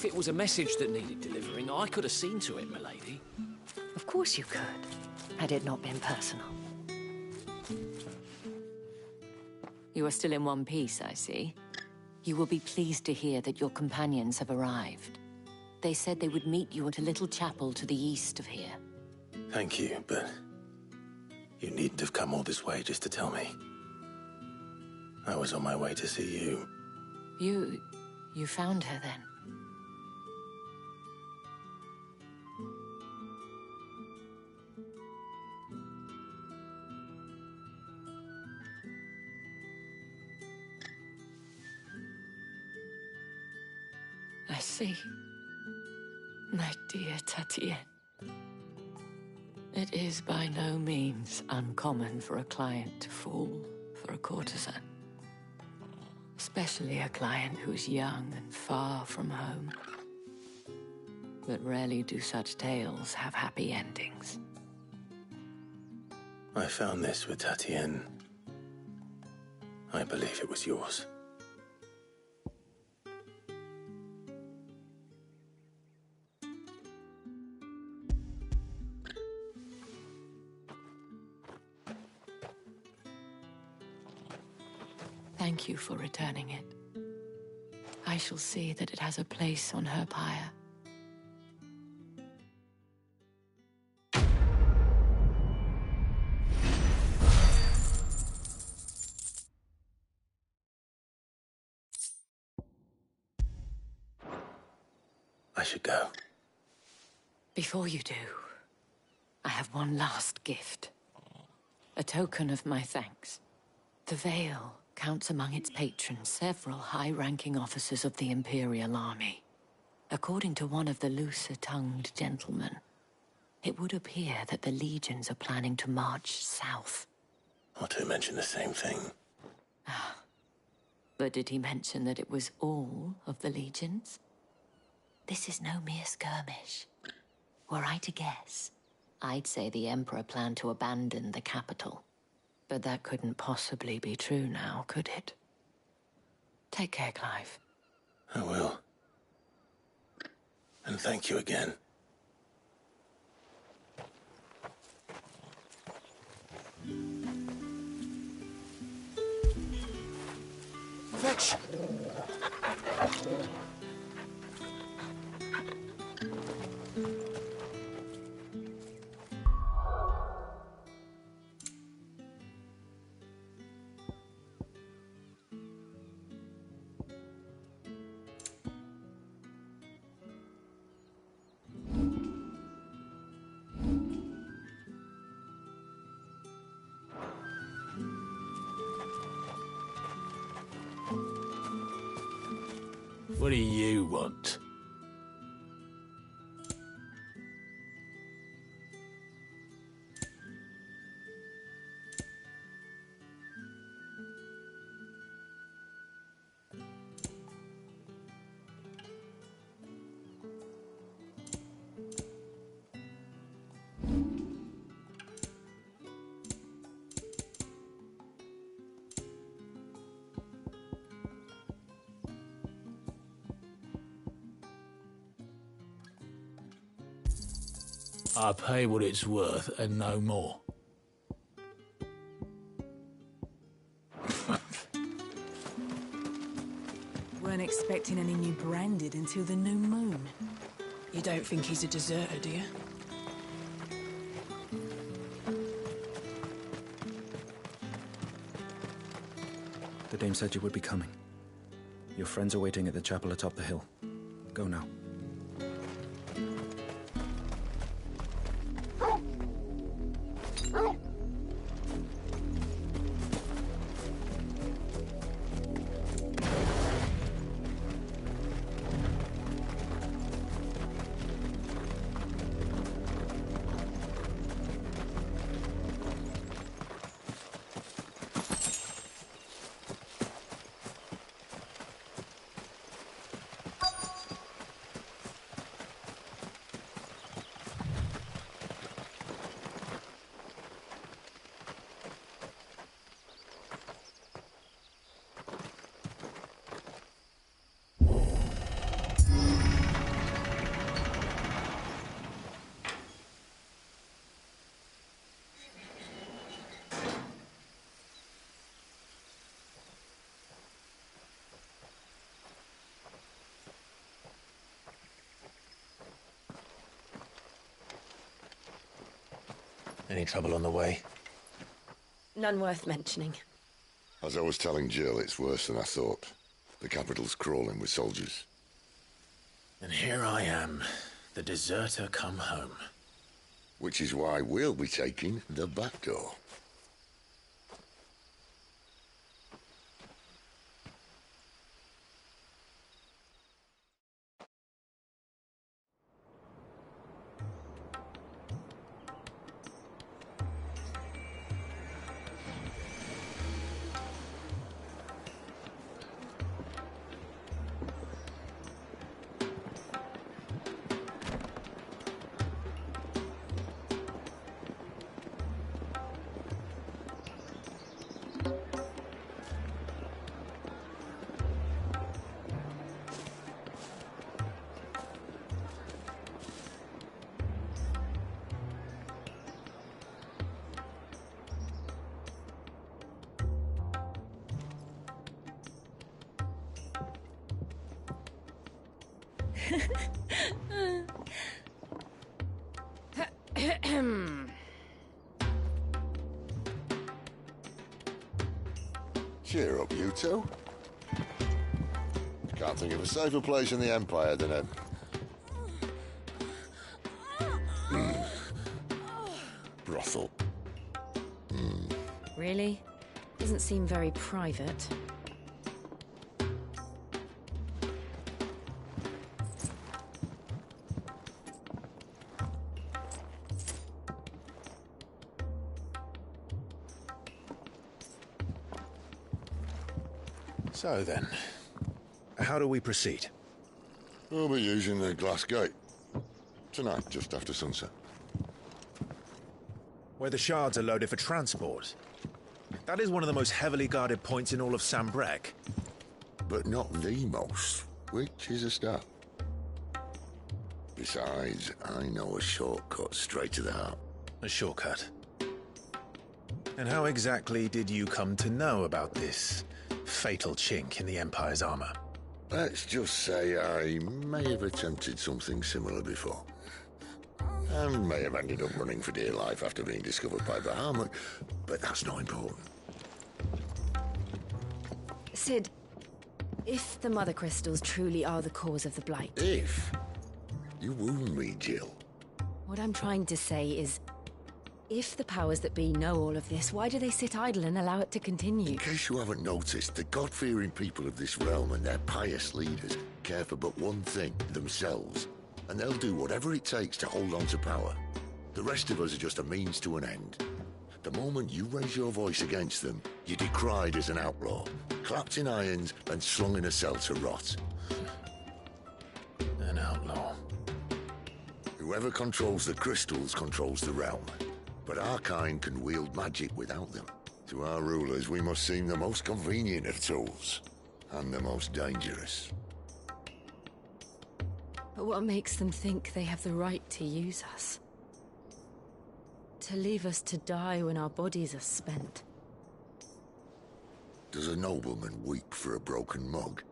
If it was a message that needed delivering, I could have seen to it, milady. Of course you could, had it not been personal. You are still in one piece, I see. You will be pleased to hear that your companions have arrived. They said they would meet you at a little chapel to the east of here. Thank you, but you needn't have come all this way just to tell me. I was on my way to see you. You found her then? I see. My dear Tatienne. It is by no means uncommon for a client to fall for a courtesan. Especially a client who's young and far from home. But rarely do such tales have happy endings. I found this with Tatienne. I believe it was yours. Thank you for returning it. I shall see that it has a place on her pyre. I should go. Before you do, I have one last gift. A token of my thanks. The Veil counts among its patrons several high-ranking officers of the Imperial Army. According to one of the looser-tongued gentlemen, it would appear that the legions are planning to march south. Not to mention the same thing. But did he mention that it was all of the legions? This is no mere skirmish. Were I to guess, I'd say the Emperor planned to abandon the capital. But that couldn't possibly be true now, could it? Take care, Clive. I will. And thank you again. Fetch! What do you want? I pay what it's worth and no more. Weren't expecting any new branded until the new moon. You don't think he's a deserter, do you? The dame said you would be coming. Your friends are waiting at the chapel atop the hill. Go now. Any trouble on the way? None worth mentioning. As I was telling Jill, it's worse than I thought. The capital's crawling with soldiers. And here I am, the deserter come home. Which is why we'll be taking the back door. Cheer up, you two. Can't think of a safer place in the Empire than a... brothel. Really? Doesn't seem very private. So then, how do we proceed? We'll be using the glass gate. Tonight, just after sunset. Where the shards are loaded for transport. That is one of the most heavily guarded points in all of Sambrek. But not the most, which is a start. Besides, I know a shortcut straight to the heart. A shortcut. And how exactly did you come to know about this fatal chink in the Empire's armor? Let's just say I may have attempted something similar before. And may have ended up running for dear life after being discovered by Bahamut, but that's not important. Sid, if the Mother Crystals truly are the cause of the Blight... If? You wound me, Jill. What I'm trying to say is, if the powers that be know all of this, why do they sit idle and allow it to continue? In case you haven't noticed, the God-fearing people of this realm and their pious leaders care for but one thing, themselves. And they'll do whatever it takes to hold on to power. The rest of us are just a means to an end. The moment you raise your voice against them, you're decried as an outlaw, clapped in irons and slung in a cell to rot. An outlaw. Whoever controls the crystals controls the realm. But our kind can wield magic without them. To our rulers, we must seem the most convenient of tools. And the most dangerous. But what makes them think they have the right to use us? To leave us to die when our bodies are spent? Does a nobleman weep for a broken mug?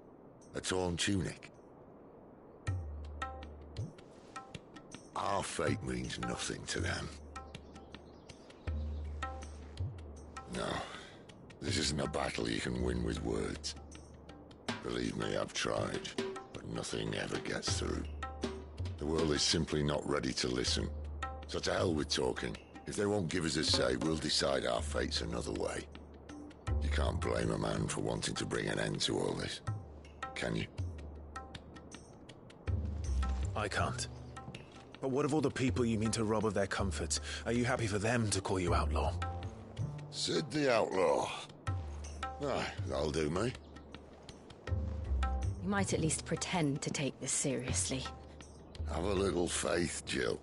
A torn tunic? Our fate means nothing to them. No, this isn't a battle you can win with words. Believe me, I've tried, but nothing ever gets through. The world is simply not ready to listen. So to hell with talking. If they won't give us a say, we'll decide our fates another way. You can't blame a man for wanting to bring an end to all this, can you? I can't. But what of all the people you mean to rob of their comforts? Are you happy for them to call you outlaw? Sid the Outlaw. Ah, that'll do me. You might at least pretend to take this seriously. Have a little faith, Jill.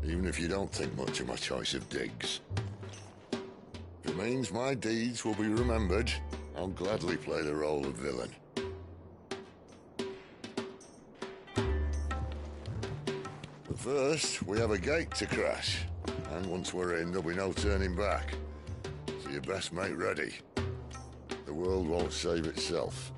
Even if you don't think much of my choice of digs. If it means my deeds will be remembered, I'll gladly play the role of villain. But first, we have a gate to crash. And once we're in, there'll be no turning back. So you best make ready. The world won't save itself.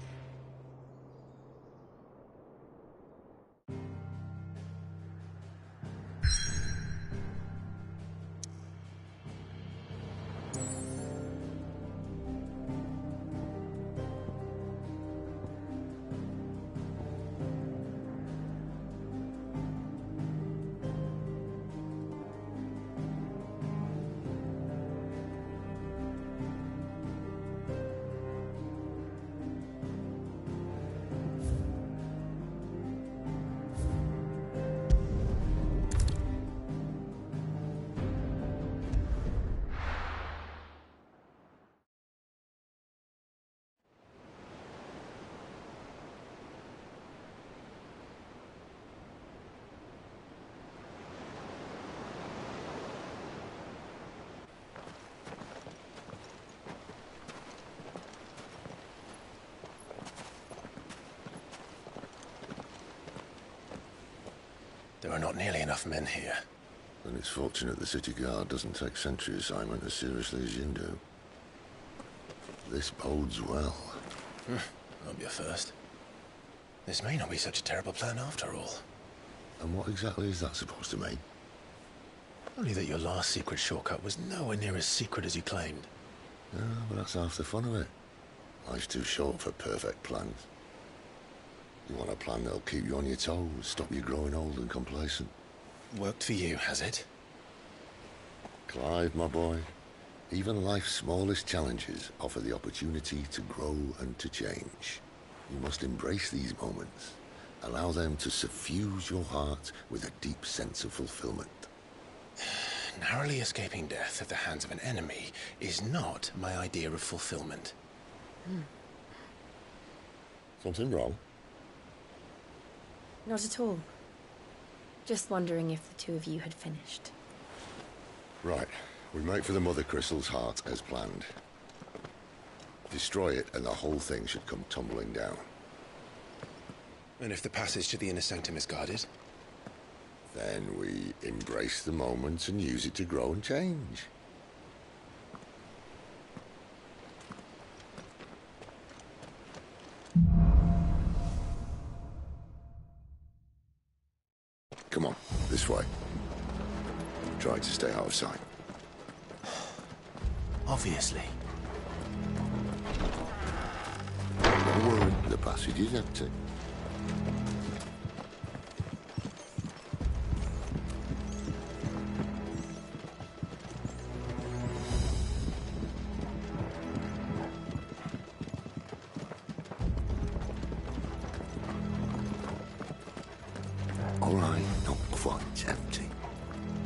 There are not nearly enough men here. Then it's fortunate the city guard doesn't take sentry assignment as seriously as you do. This bodes well. Won't be a first. This may not be such a terrible plan after all. And what exactly is that supposed to mean? Only that your last secret shortcut was nowhere near as secret as you claimed. Yeah, but that's half the fun of it. Life's too short for perfect plans. You want a plan that'll keep you on your toes, stop you growing old and complacent. Worked for you, has it? Clive, my boy, even life's smallest challenges offer the opportunity to grow and to change. You must embrace these moments. Allow them to suffuse your heart with a deep sense of fulfillment. Narrowly escaping death at the hands of an enemy is not my idea of fulfillment. Something wrong? Not at all. Just wondering if the two of you had finished. Right. We make for the Mother Crystal's heart as planned. Destroy it and the whole thing should come tumbling down. And if the passage to the inner sanctum is guarded? Then we embrace the moment and use it to grow and change. Come on, this way. Try to stay out of sight. Obviously. Don't worry, the passage is empty. All right, not quite empty.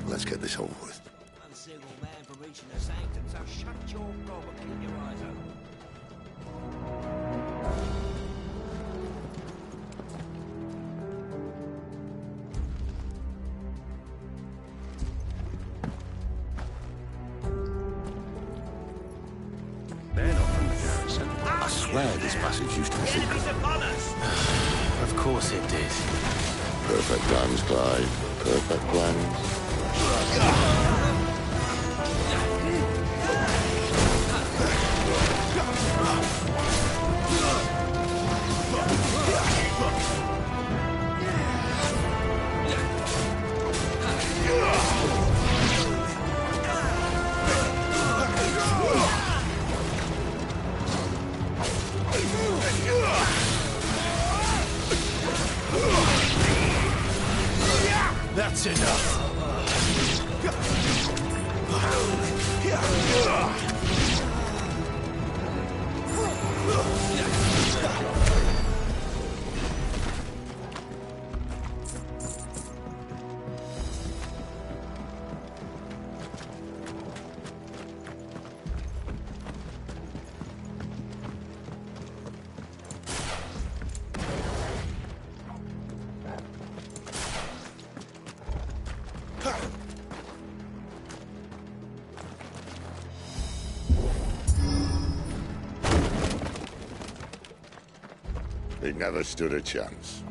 Let's get this over with. One single man from reaching the sanctum, so shut your gob and keep your eyes open. They're not from the garrison. I swear this passage used to be secret. Enemies upon us! Of course it did. Perfect plans, Clive. Perfect plans. That's enough. He never stood a chance.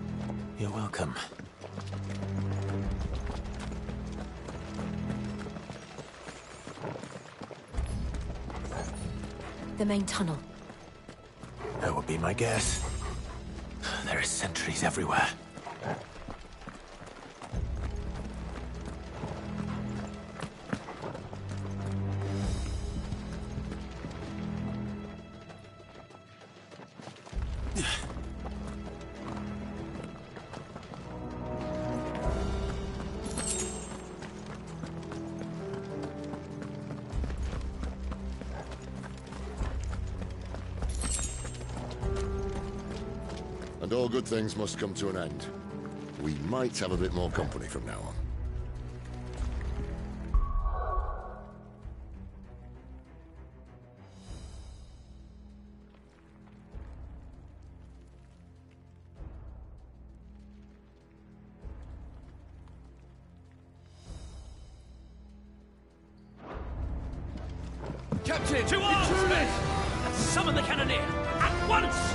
You're welcome. The main tunnel. That would be my guess. There are sentries everywhere. And all good things must come to an end. We might have a bit more company from now on. Captain! To arms, men! And summon the cannoneer! At once!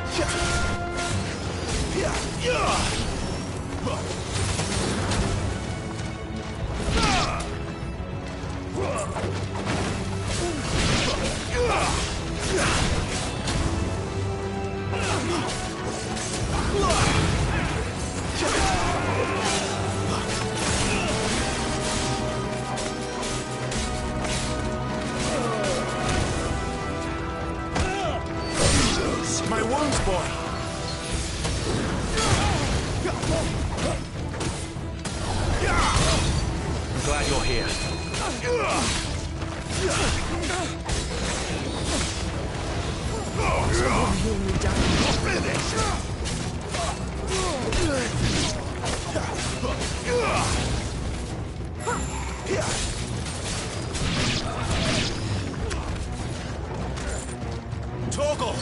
I'm glad you're here. Torgal!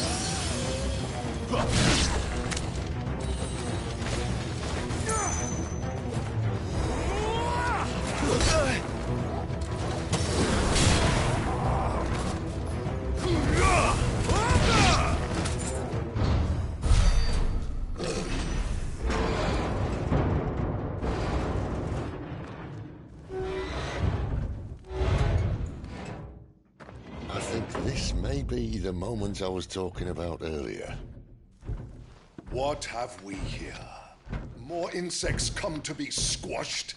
I think this may be the moment I was talking about earlier. What have we here? More insects come to be squashed?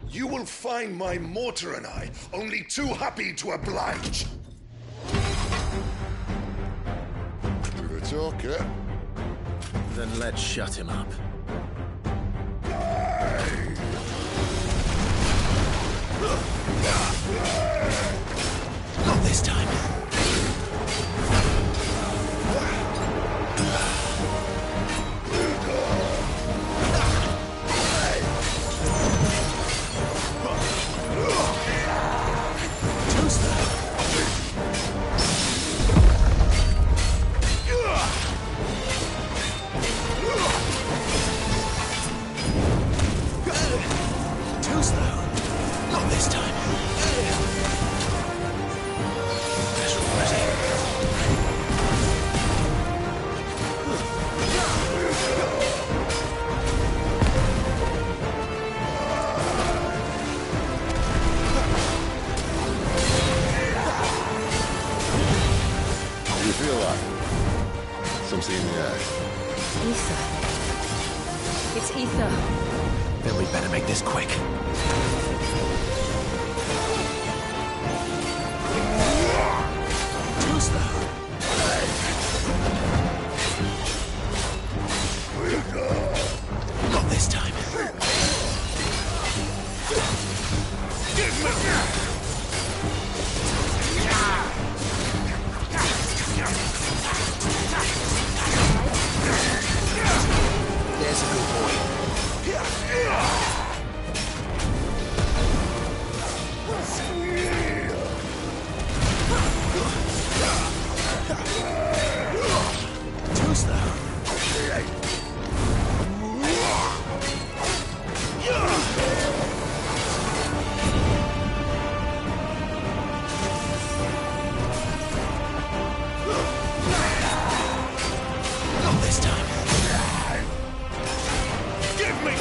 You will find my mortar and I only too happy to oblige. You're a talker. Then let's shut him up. Not this time. Too slow. Not this time. That's ready. You feel that? Something in the air. Ether. It's ether. Then we better make this quick. Too slow. Not this time. There's a good boy. Too slow. Not this time. Give me!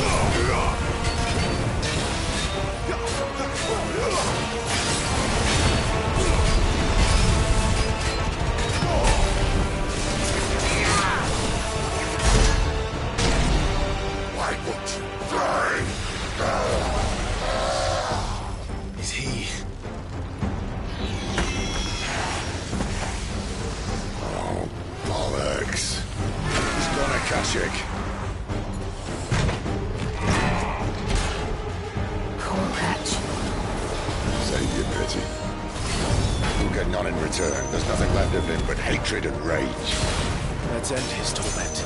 Why won't you die? Is he? Oh, bollocks. He's gonna catch it. Poor catch. Save your pity. You'll get none in return. There's nothing left of him but hatred and rage. Let's end his torment.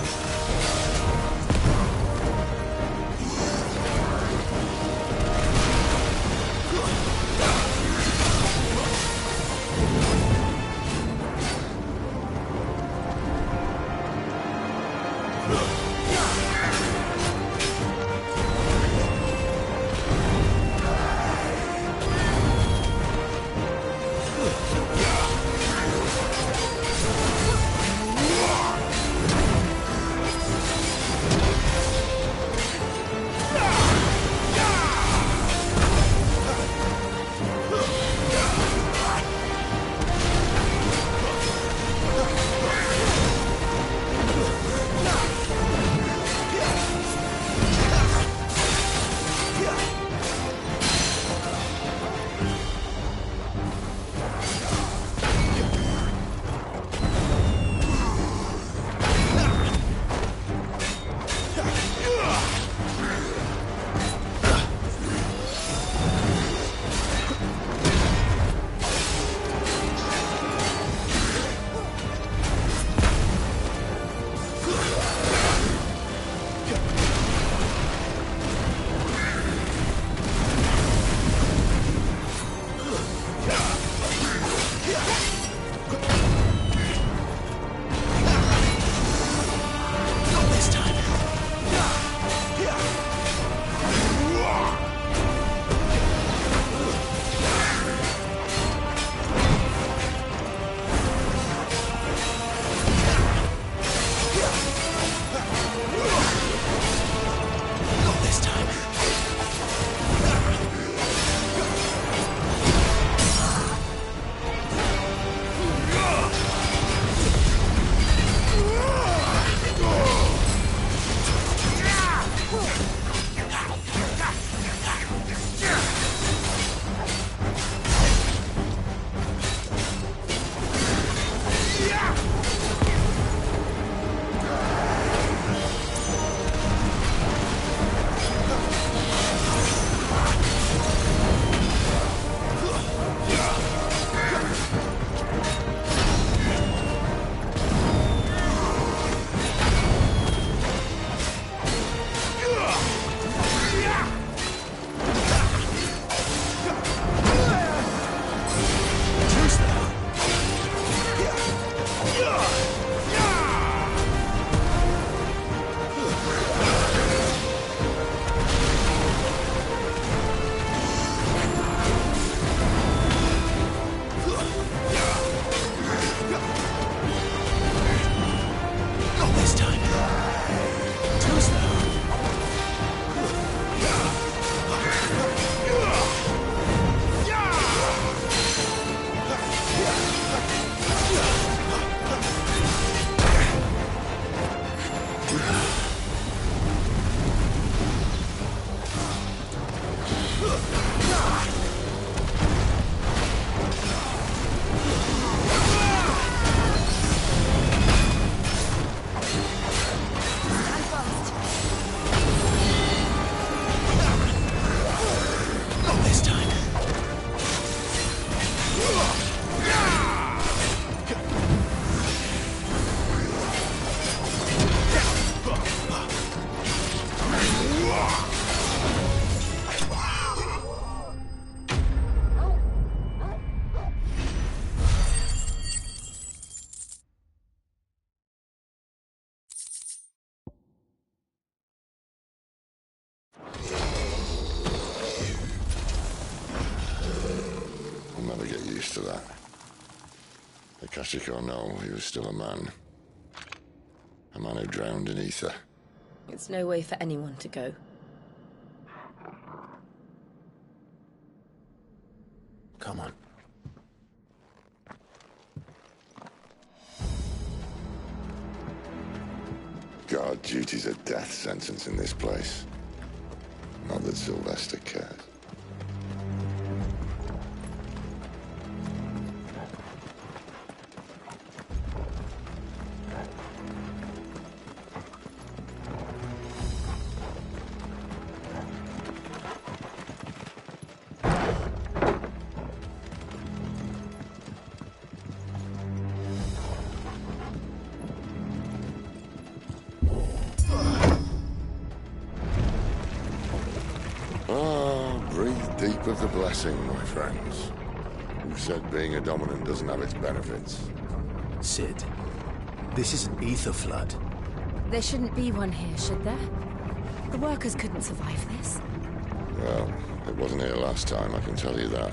witness to that. Akashic or no, he was still a man. A man who drowned in ether. It's no way for anyone to go. Come on. Guard duty's a death sentence in this place. Not that Sylvester cares. Of the blessing, my friends. Who said being a dominant doesn't have its benefits? Sid, this is an ether flood. There shouldn't be one here, should there? The workers couldn't survive this. Well, it wasn't here last time, I can tell you that.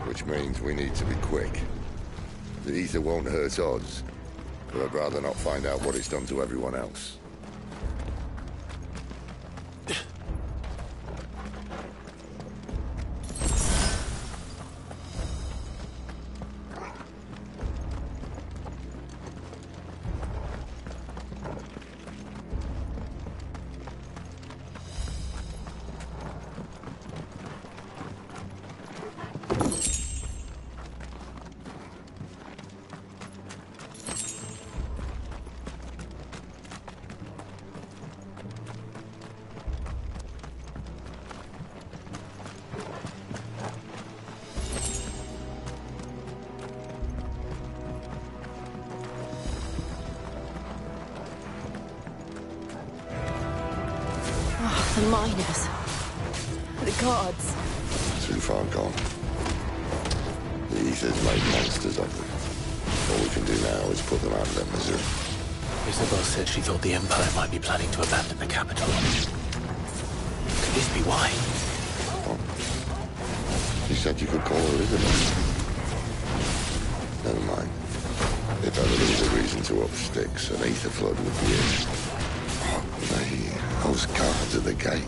Which means we need to be quick. The ether won't hurt us, but I'd rather not find out what it's done to everyone else. The miners. The guards. Too far gone. The ether's made monsters of them. All we can do now is put them out of their misery. Isabel said she thought the Empire might be planning to abandon the capital. Could this be why? What? She said you could call her Elizabeth. Never mind. If ever there was a reason to up sticks, an ether flood would be it. Those guards at the gate.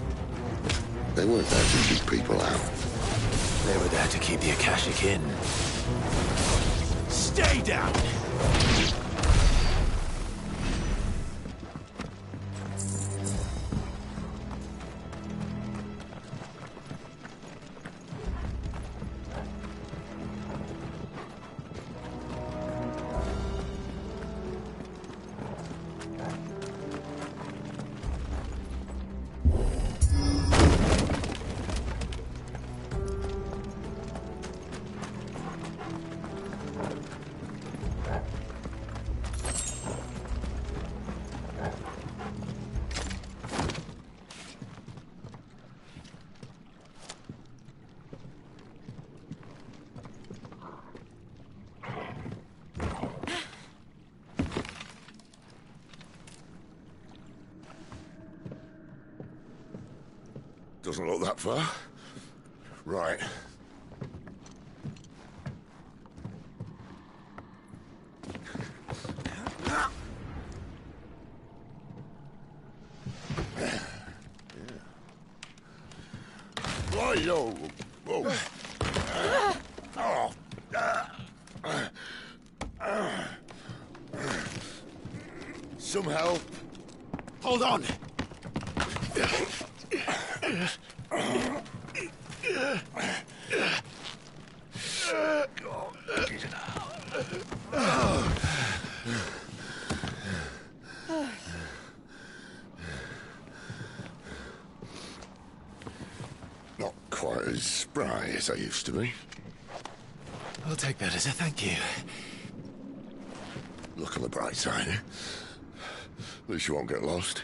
They weren't there to keep people out. They were there to keep the Akashic in. Stay down! Doesn't look that far. Right. Yo. Whoa. Some help. Hold on! Not quite as spry as I used to be. I'll take that as a thank you. Look on the bright side, eh? At least you won't get lost.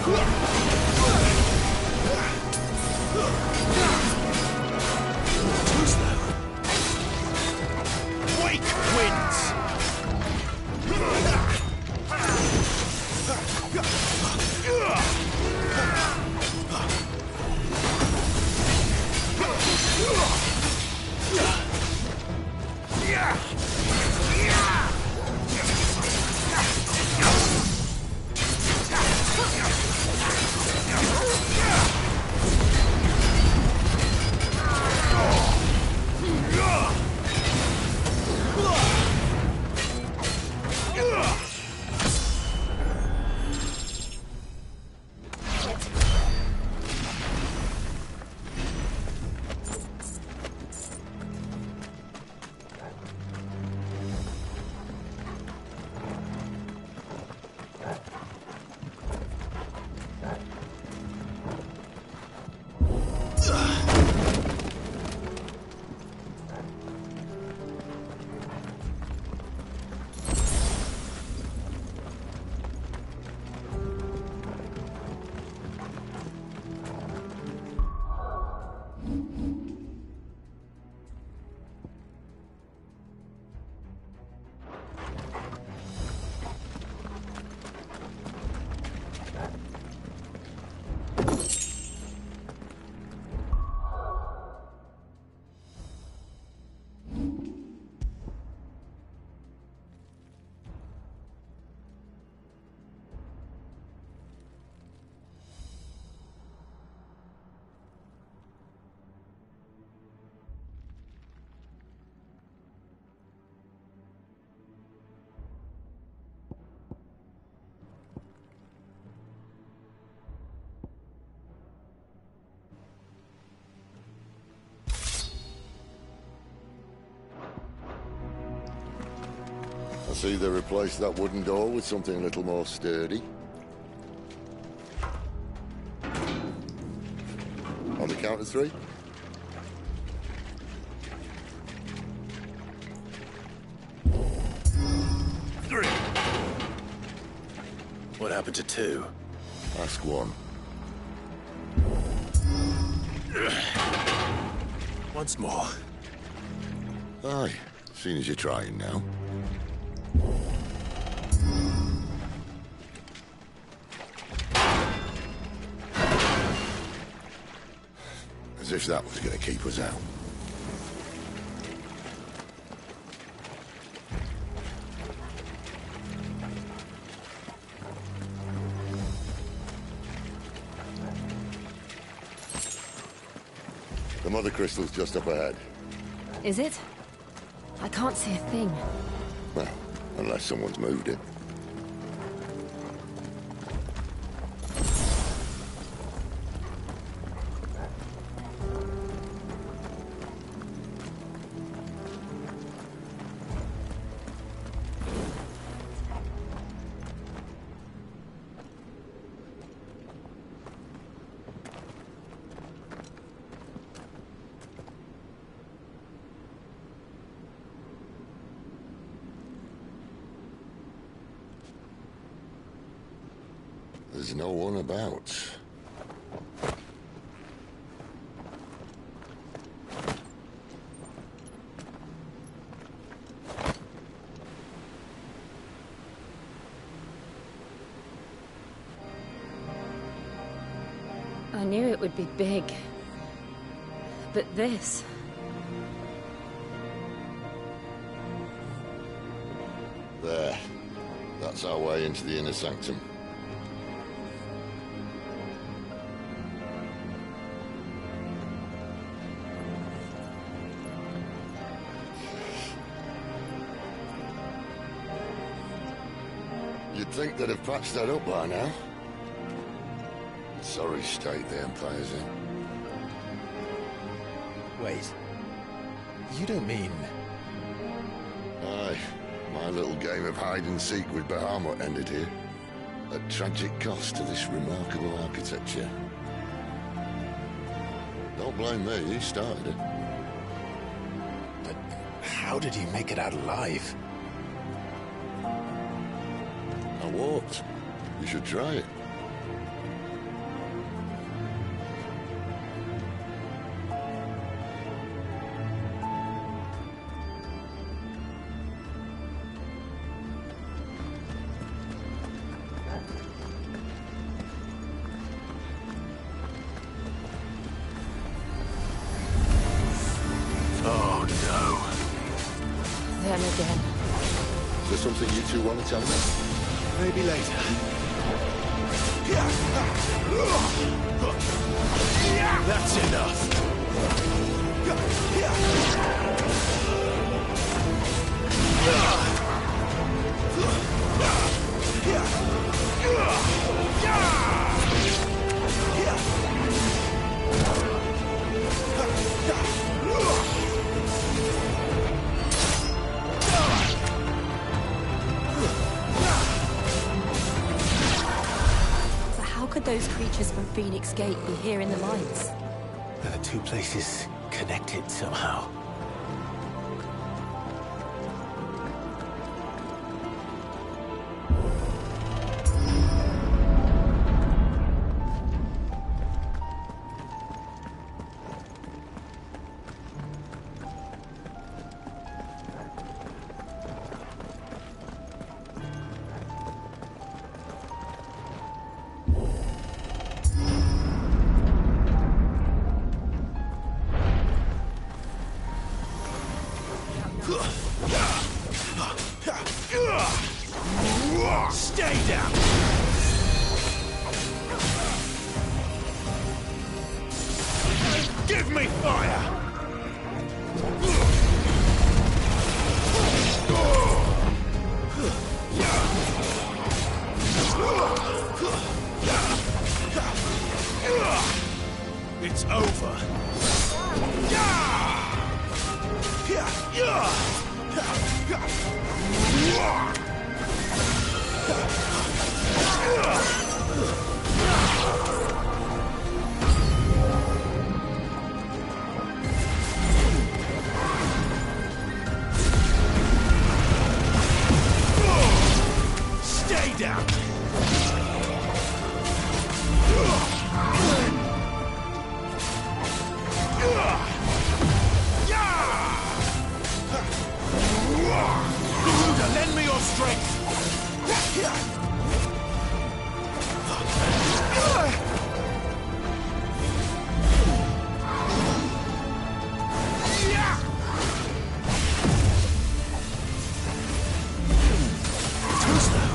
Too slow. Wake wins! I see they replaced that wooden door with something a little more sturdy. On the count of 3. What happened to 2? Ask 1. Once more. Aye, seeing as you're trying now. As if that was going to keep us out. The mother crystal's just up ahead. Is it? I can't see a thing. Well, unless someone's moved it. There's no one about. I knew it would be big. But this... There. That's our way into the inner sanctum. You'd think they'd have patched that up by now. Sorry state the Empire's in. Wait. You don't mean... Aye. My little game of hide-and-seek with Bahamut ended here. At tragic cost to this remarkable architecture. Don't blame me, he started it. But how did he make it out alive? I walked. You should try it. something you two want to tell me? Maybe later. That's enough. So how could those creatures from Phoenix Gate be here in the mines? Are the two places connected somehow? Stay down! Give me fire! It's over. Stay down! Garuda, lend me your strength! Too slow.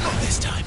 Not this time.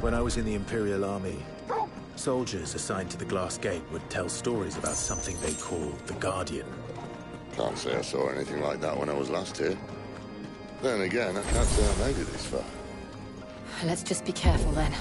When I was in the Imperial Army, soldiers assigned to the Glass Gate would tell stories about something they called the Guardian. Can't say I saw anything like that when I was last here. Then again, I can't say I made it this far. Let's just be careful then.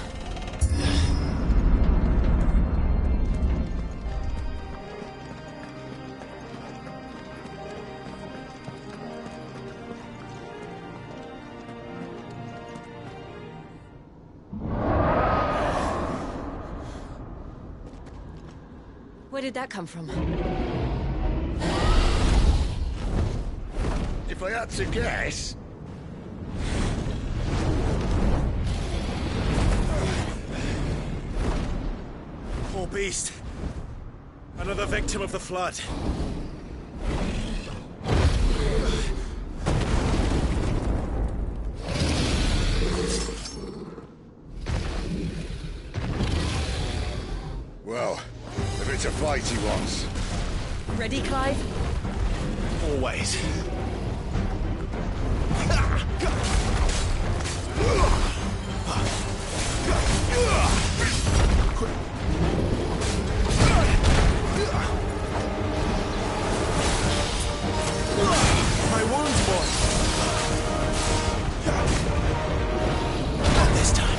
Where did that come from? If I had to guess... Poor beast. Another victim of the flood. to fight he was. Ready, Clive? Always. My wounds, boy. Not this time.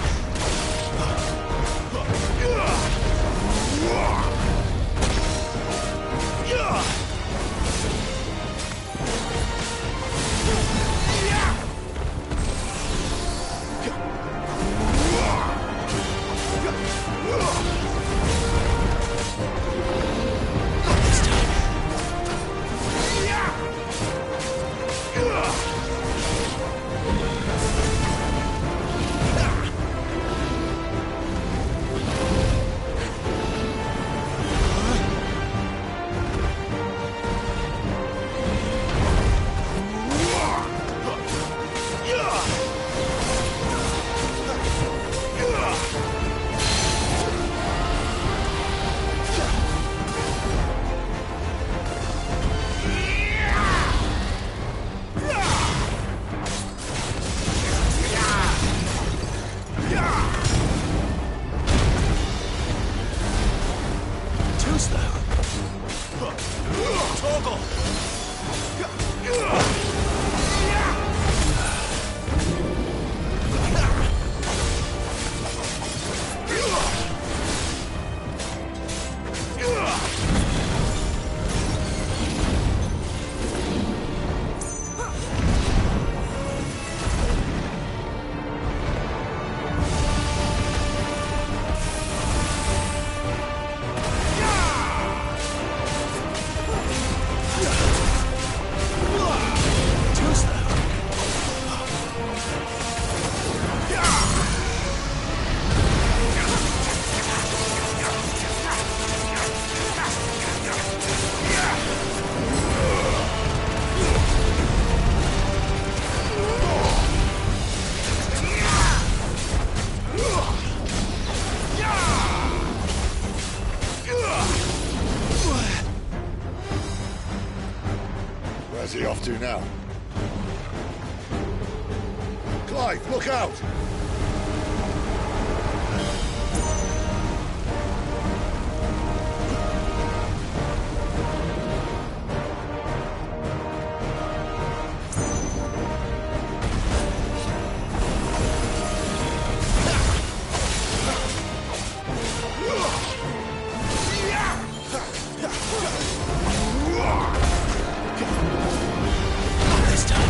Where's he off to now? Clive, look out! Not this time.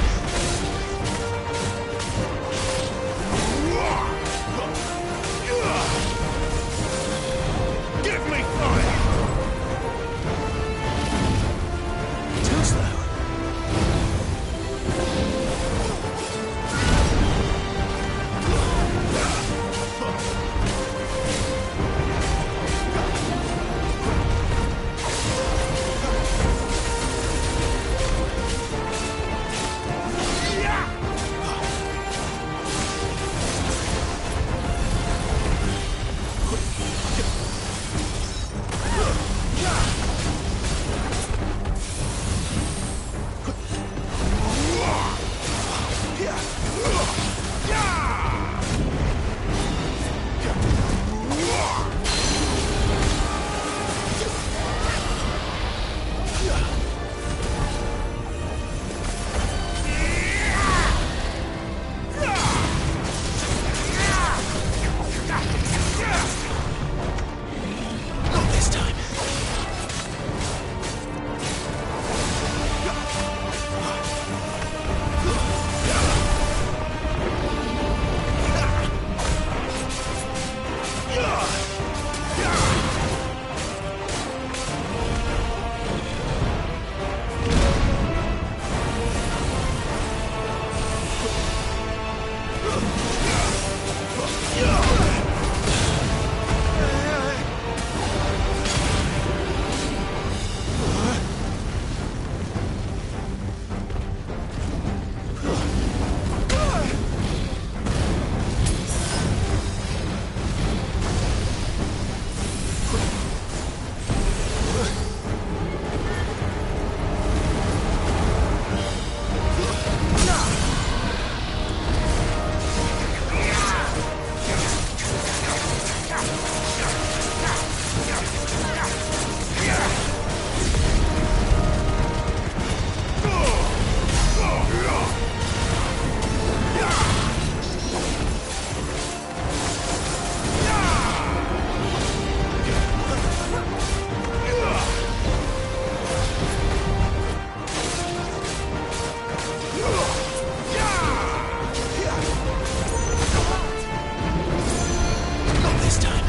this time.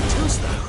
Too slow.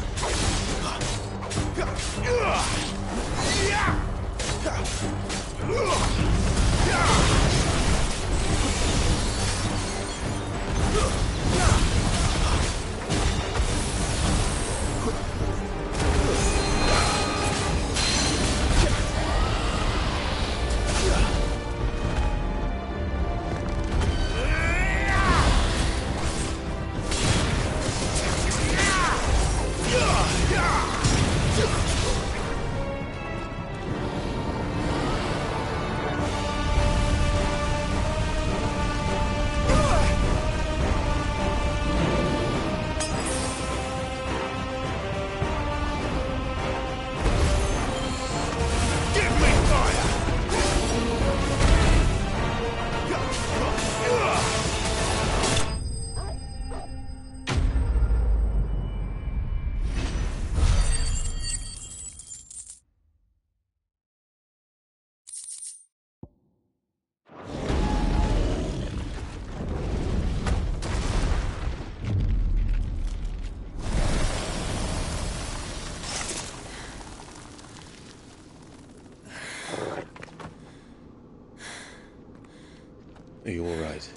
Are you all right?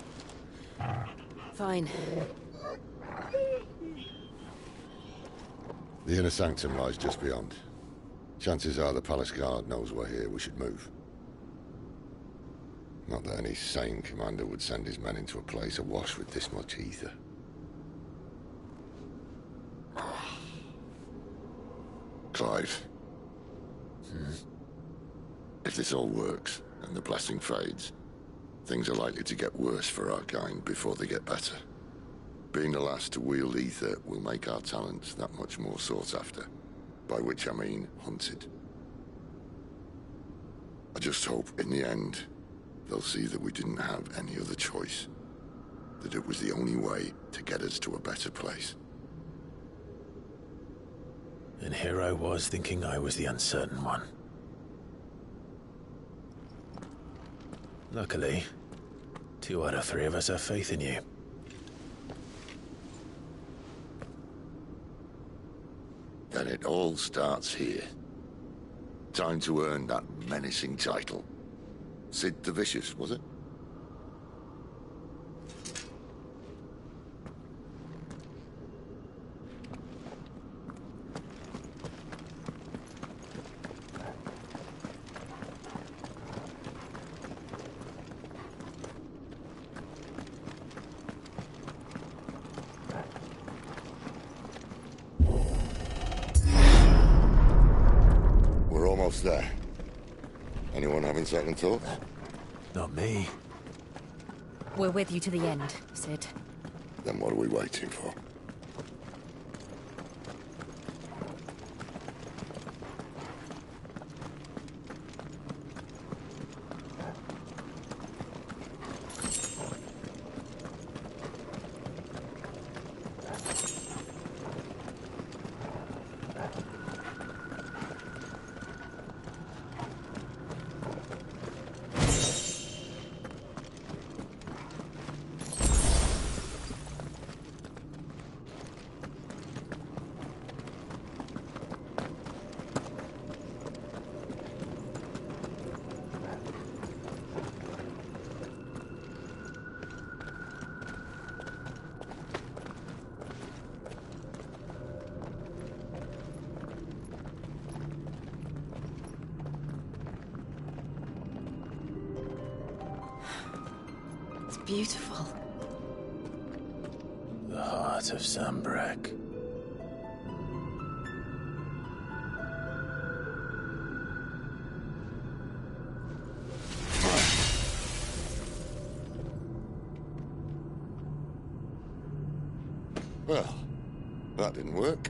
Fine. The inner sanctum lies just beyond. Chances are the palace guard knows we're here. We should move. Not that any sane commander would send his men into a place awash with this much ether. Clive. If this all works, and the blessing fades, things are likely to get worse for our kind before they get better. Being the last to wield ether will make our talents that much more sought after. By which I mean hunted. I just hope, in the end, they'll see that we didn't have any other choice. That it was the only way to get us to a better place. And here I was thinking I was the uncertain one. Luckily, 2 out of 3 of us have faith in you. Then it all starts here. Time to earn that menacing title. Sid the Vicious, was it? There. Anyone having second thoughts? Not me. We're with you to the end, Sid. Then what are we waiting for? Beautiful. The heart of Zambrak. Well, that didn't work.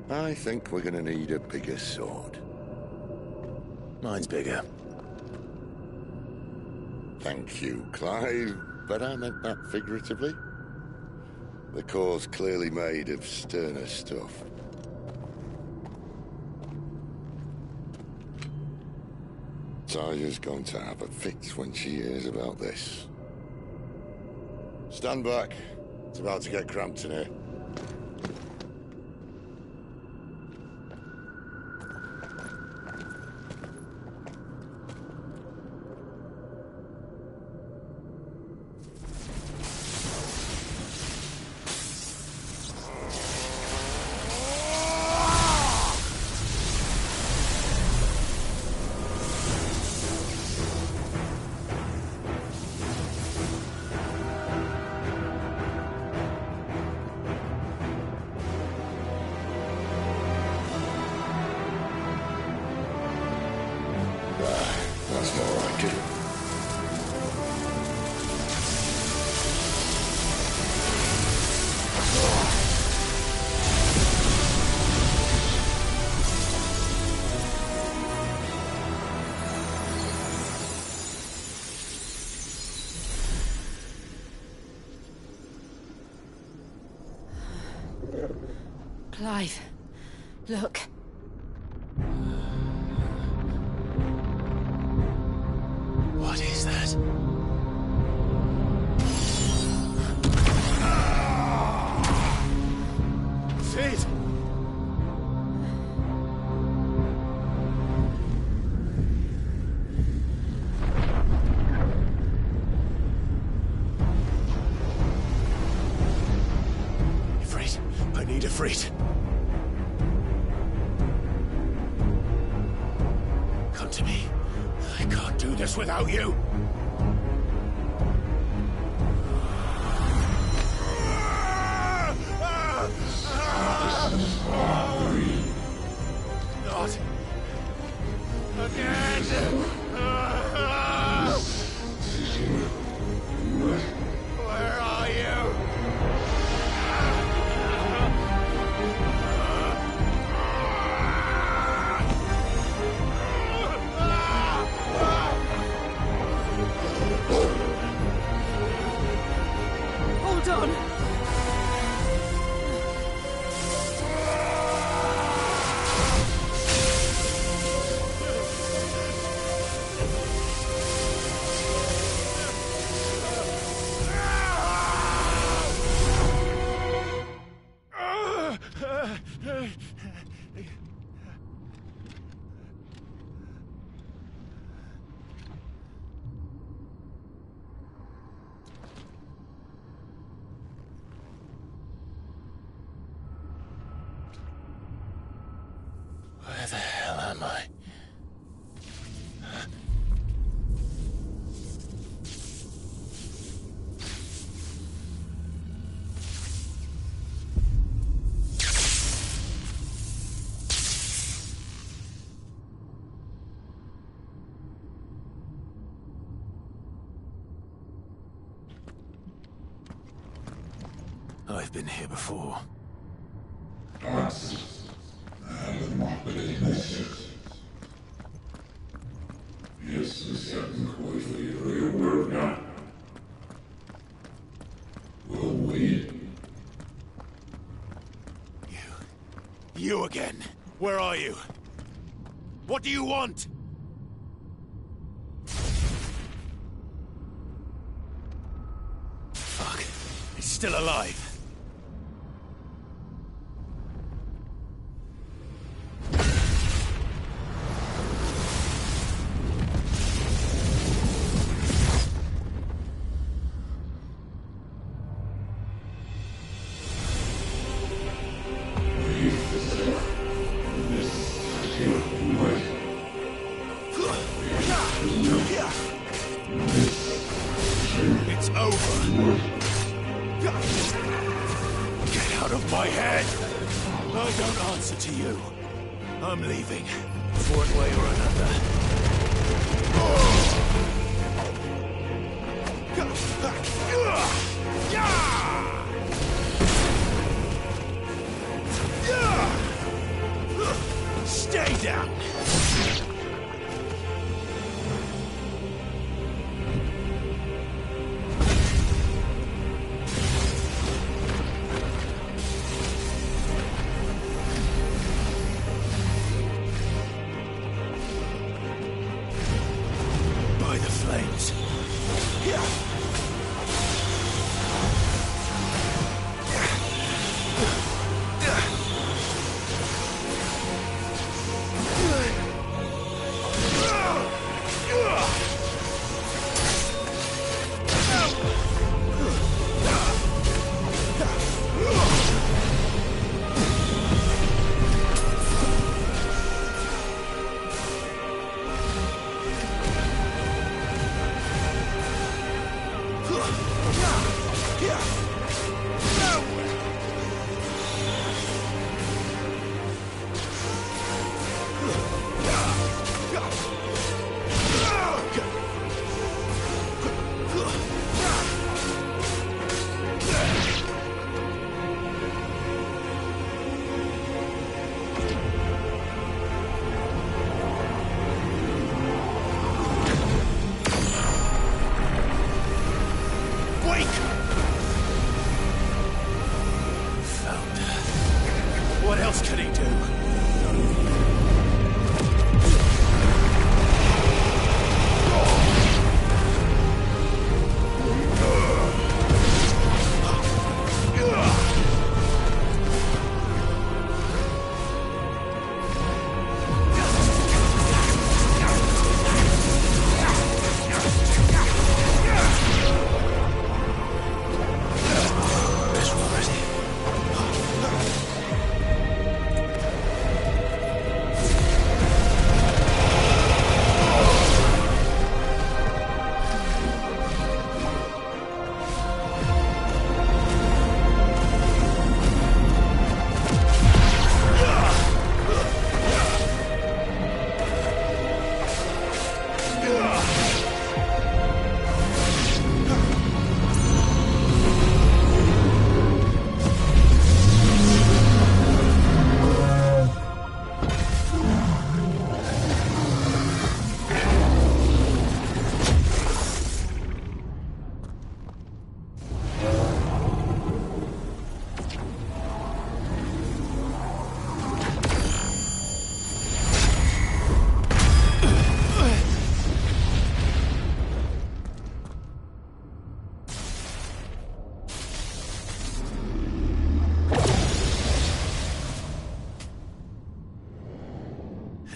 I think we're gonna need a bigger sword. Mine's bigger. Thank you, Clive, but I meant that figuratively. The core's clearly made of sterner stuff. Talia's going to have a fit when she hears about this. Stand back. It's about to get cramped in here. That's more like it. Clive, look. What is that? Sid! Ifrit, I need Ifrit. Come to me. I can't do this without you. Not again. Where are you? Hold on. Where the hell am I? I've been here before. You again. Where are you? What do you want? Fuck. It's still alive. It's over. Get out of my head! I don't answer to you. I'm leaving, one way or another. Stay down! enjoy the flames. What else could he do?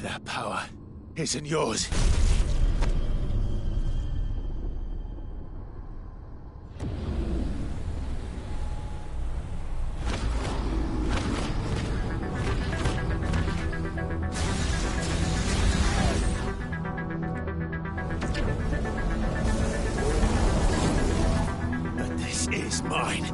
That power isn't yours. But this is mine.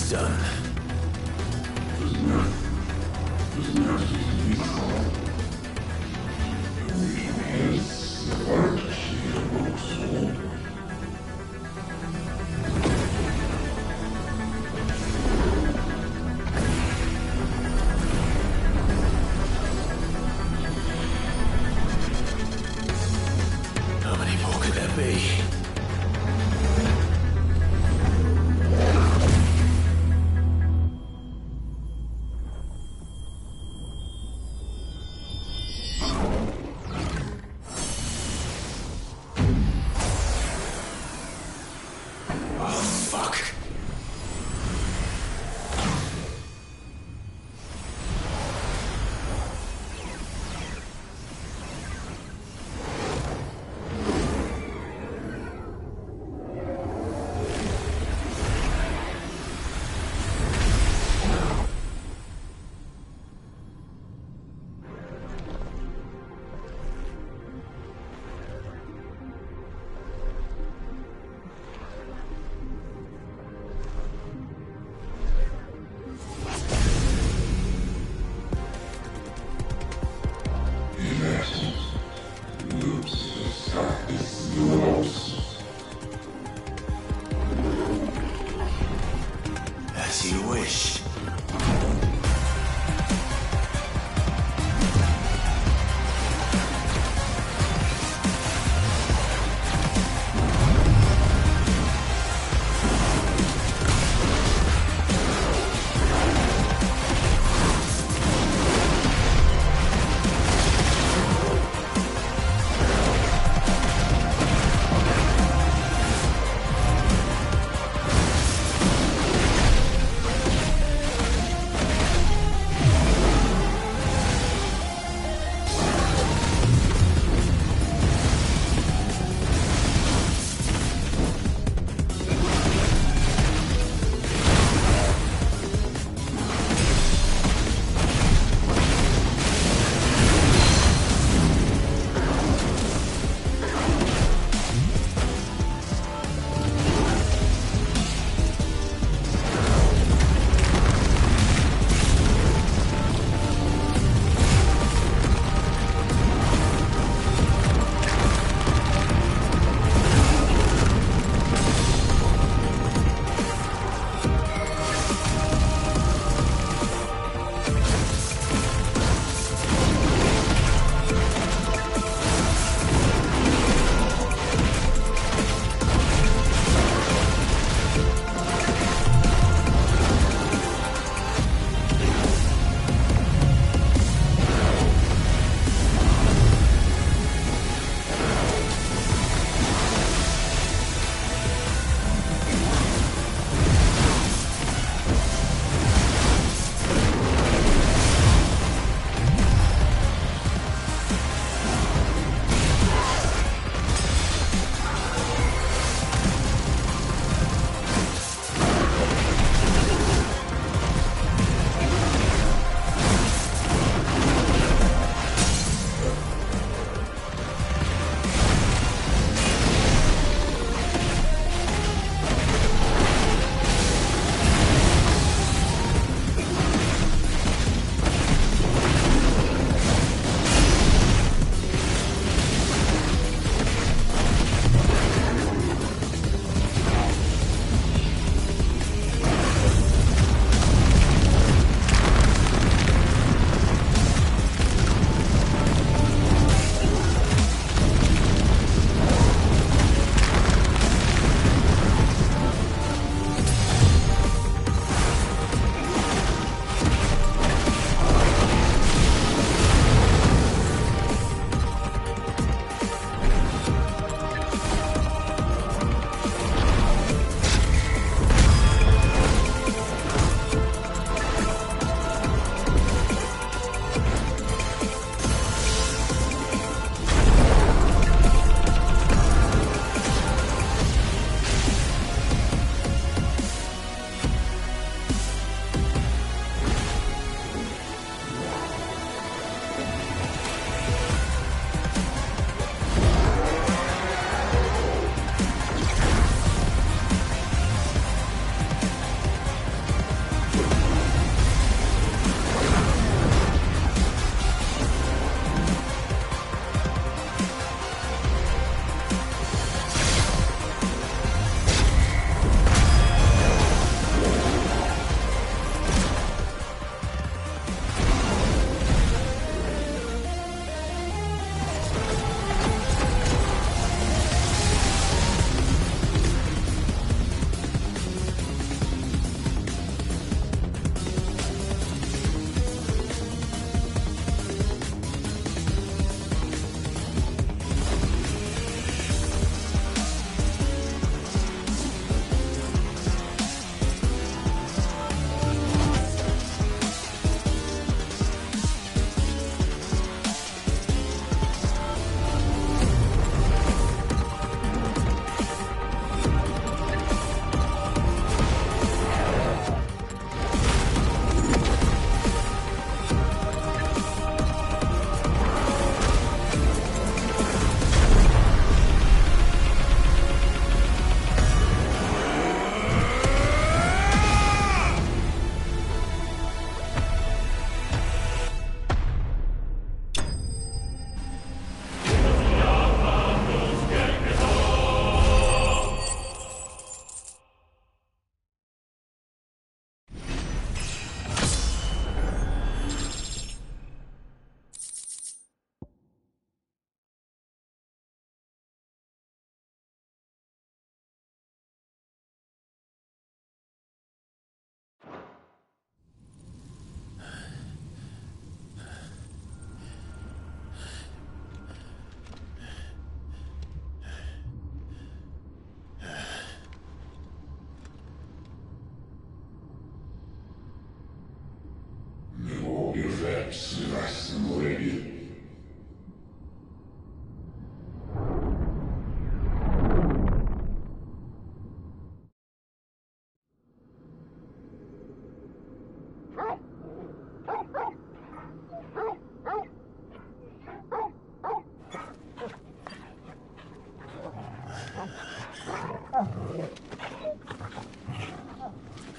done. How many more could there be? As you wish.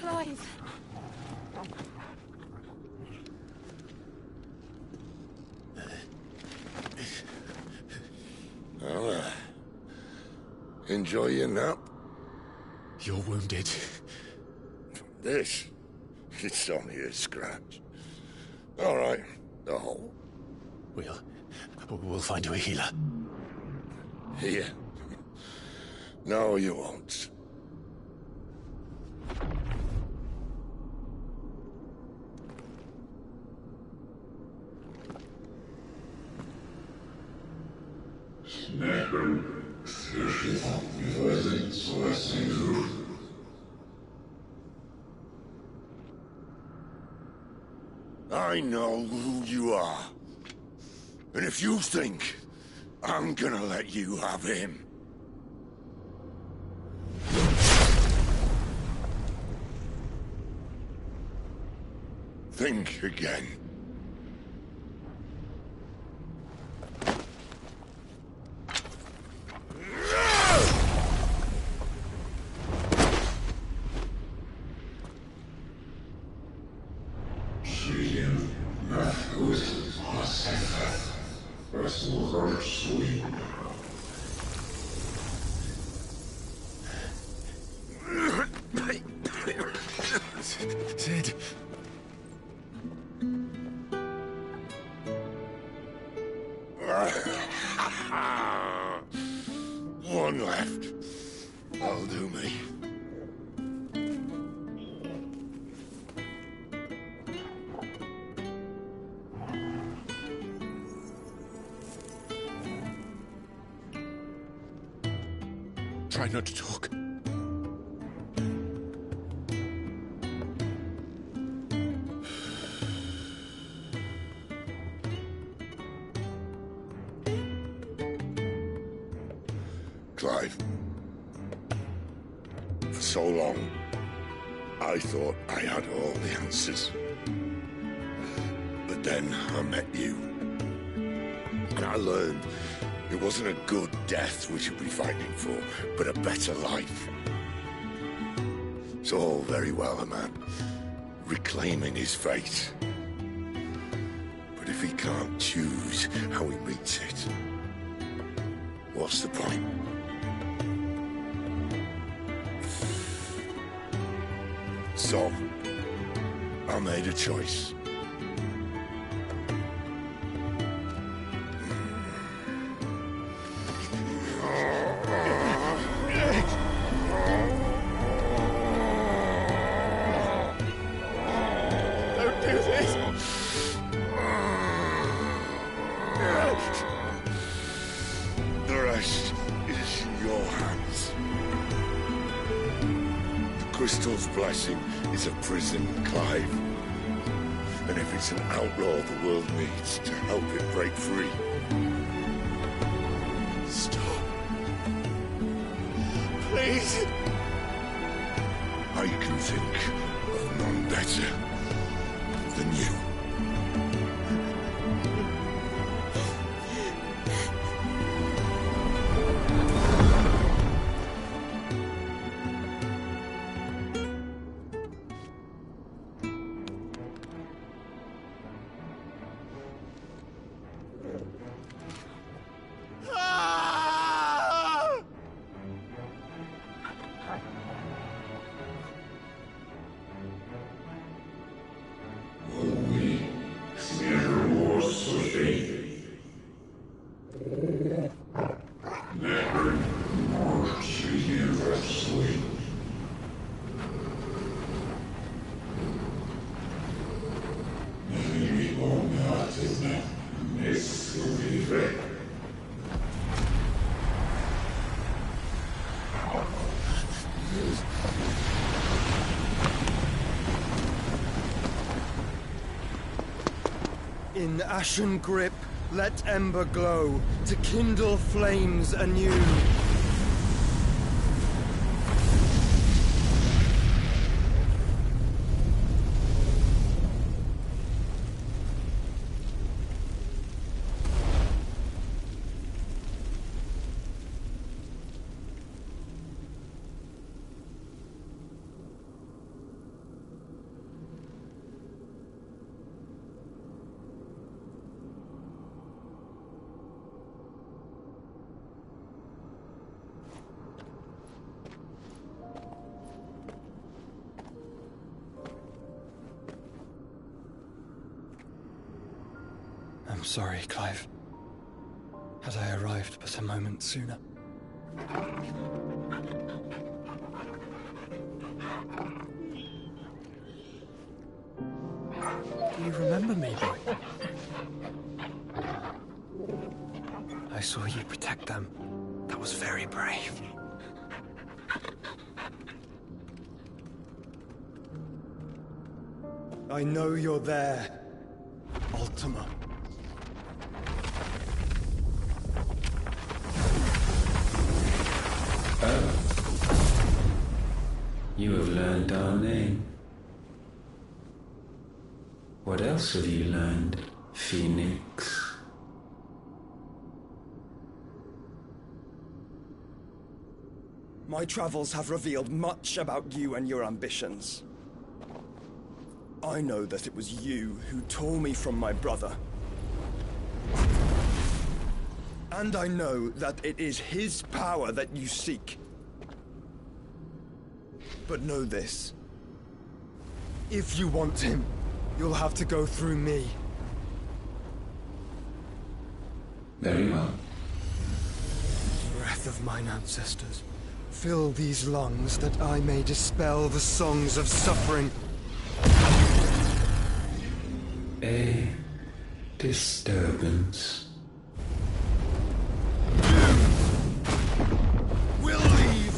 Clive! Well, enjoy your nap. You're wounded. This? It's only a scratch. All right, the hole. We'll find you a healer. Here. No, you won't. I know who you are. And if you think I'm gonna let you have him... think again. Sid. One left. That'll do me. Try not to talk. Clive. For so long, I thought I had all the answers. But then I met you. And I learned it wasn't a good death we should be fighting for, but a better life. It's all very well, a man reclaiming his fate. But if he can't choose how he meets it, what's the point? So, I made a choice. Don't do this! The rest is in your hands. The crystal's blessing is a prison, Clive. And if it's an outlaw the world needs to help it break free... Stop. Please. I can think of none better than you. Свежий воздух In ashen grip, let ember glow, to kindle flames anew. I'm sorry, Clive. Had I arrived but a moment sooner. Do you remember me, boy? I saw you protect them. That was very brave. I know you're there, Ultima. You have learned our name. What else have you learned, Phoenix? My travels have revealed much about you and your ambitions. I know that it was you who tore me from my brother. And I know that it is his power that you seek. But know this. If you want him, you'll have to go through me. Very well. Breath of mine ancestors, fill these lungs that I may dispel the songs of suffering. A disturbance. We'll leave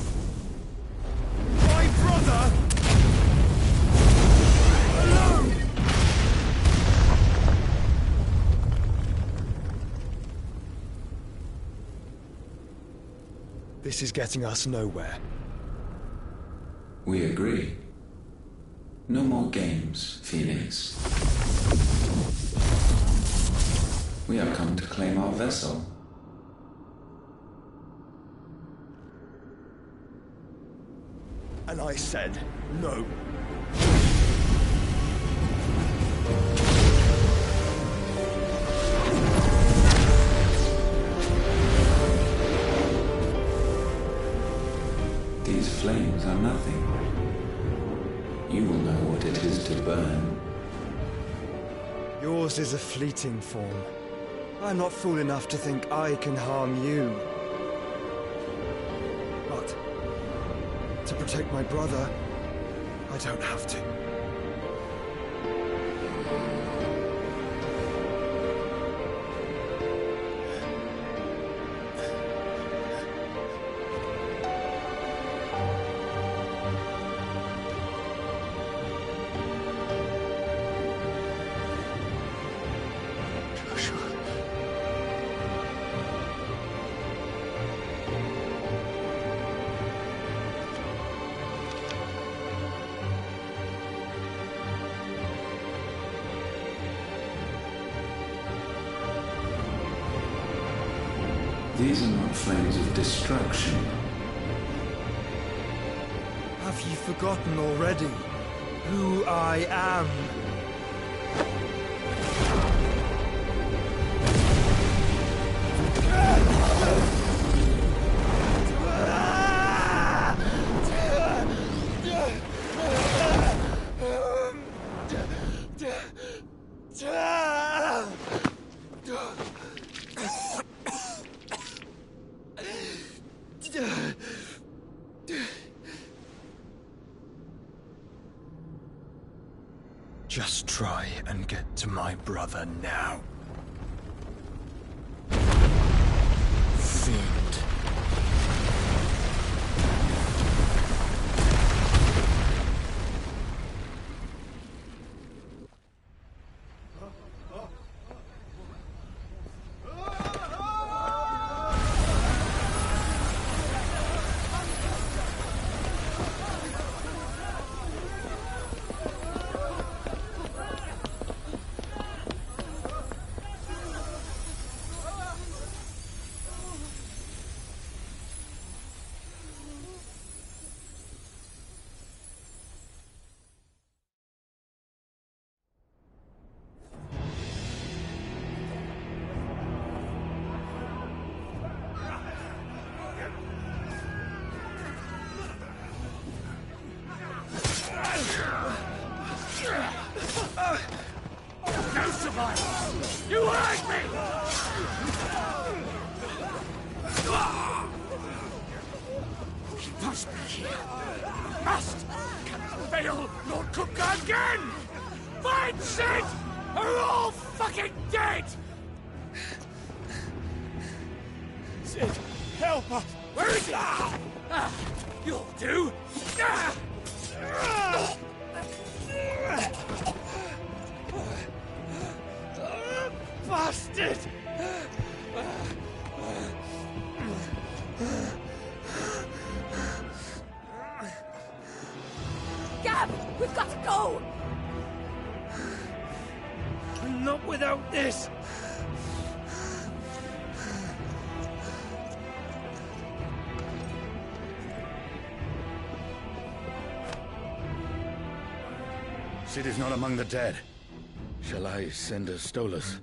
my brother alone! This is getting us nowhere. We agree. No more games, Phoenix. We have come to claim our vessel. And I said no. These flames are nothing. You will know what it is to burn. Yours is a fleeting form. I'm not fool enough to think I can harm you. But to protect my brother, I don't have to. These are not flames of destruction. Have you forgotten already who I am? Just try and get to my brother now. Fiend. No survivors! You heard me! He must be here. Must! Can the Vale Lord Cook again? Find Sid! Are all fucking dead! Sid, help us! Where is he? You'll do! Bastard! Gab, we've got to go! Not without this! Sid is not among the dead. Shall I send a Stolas?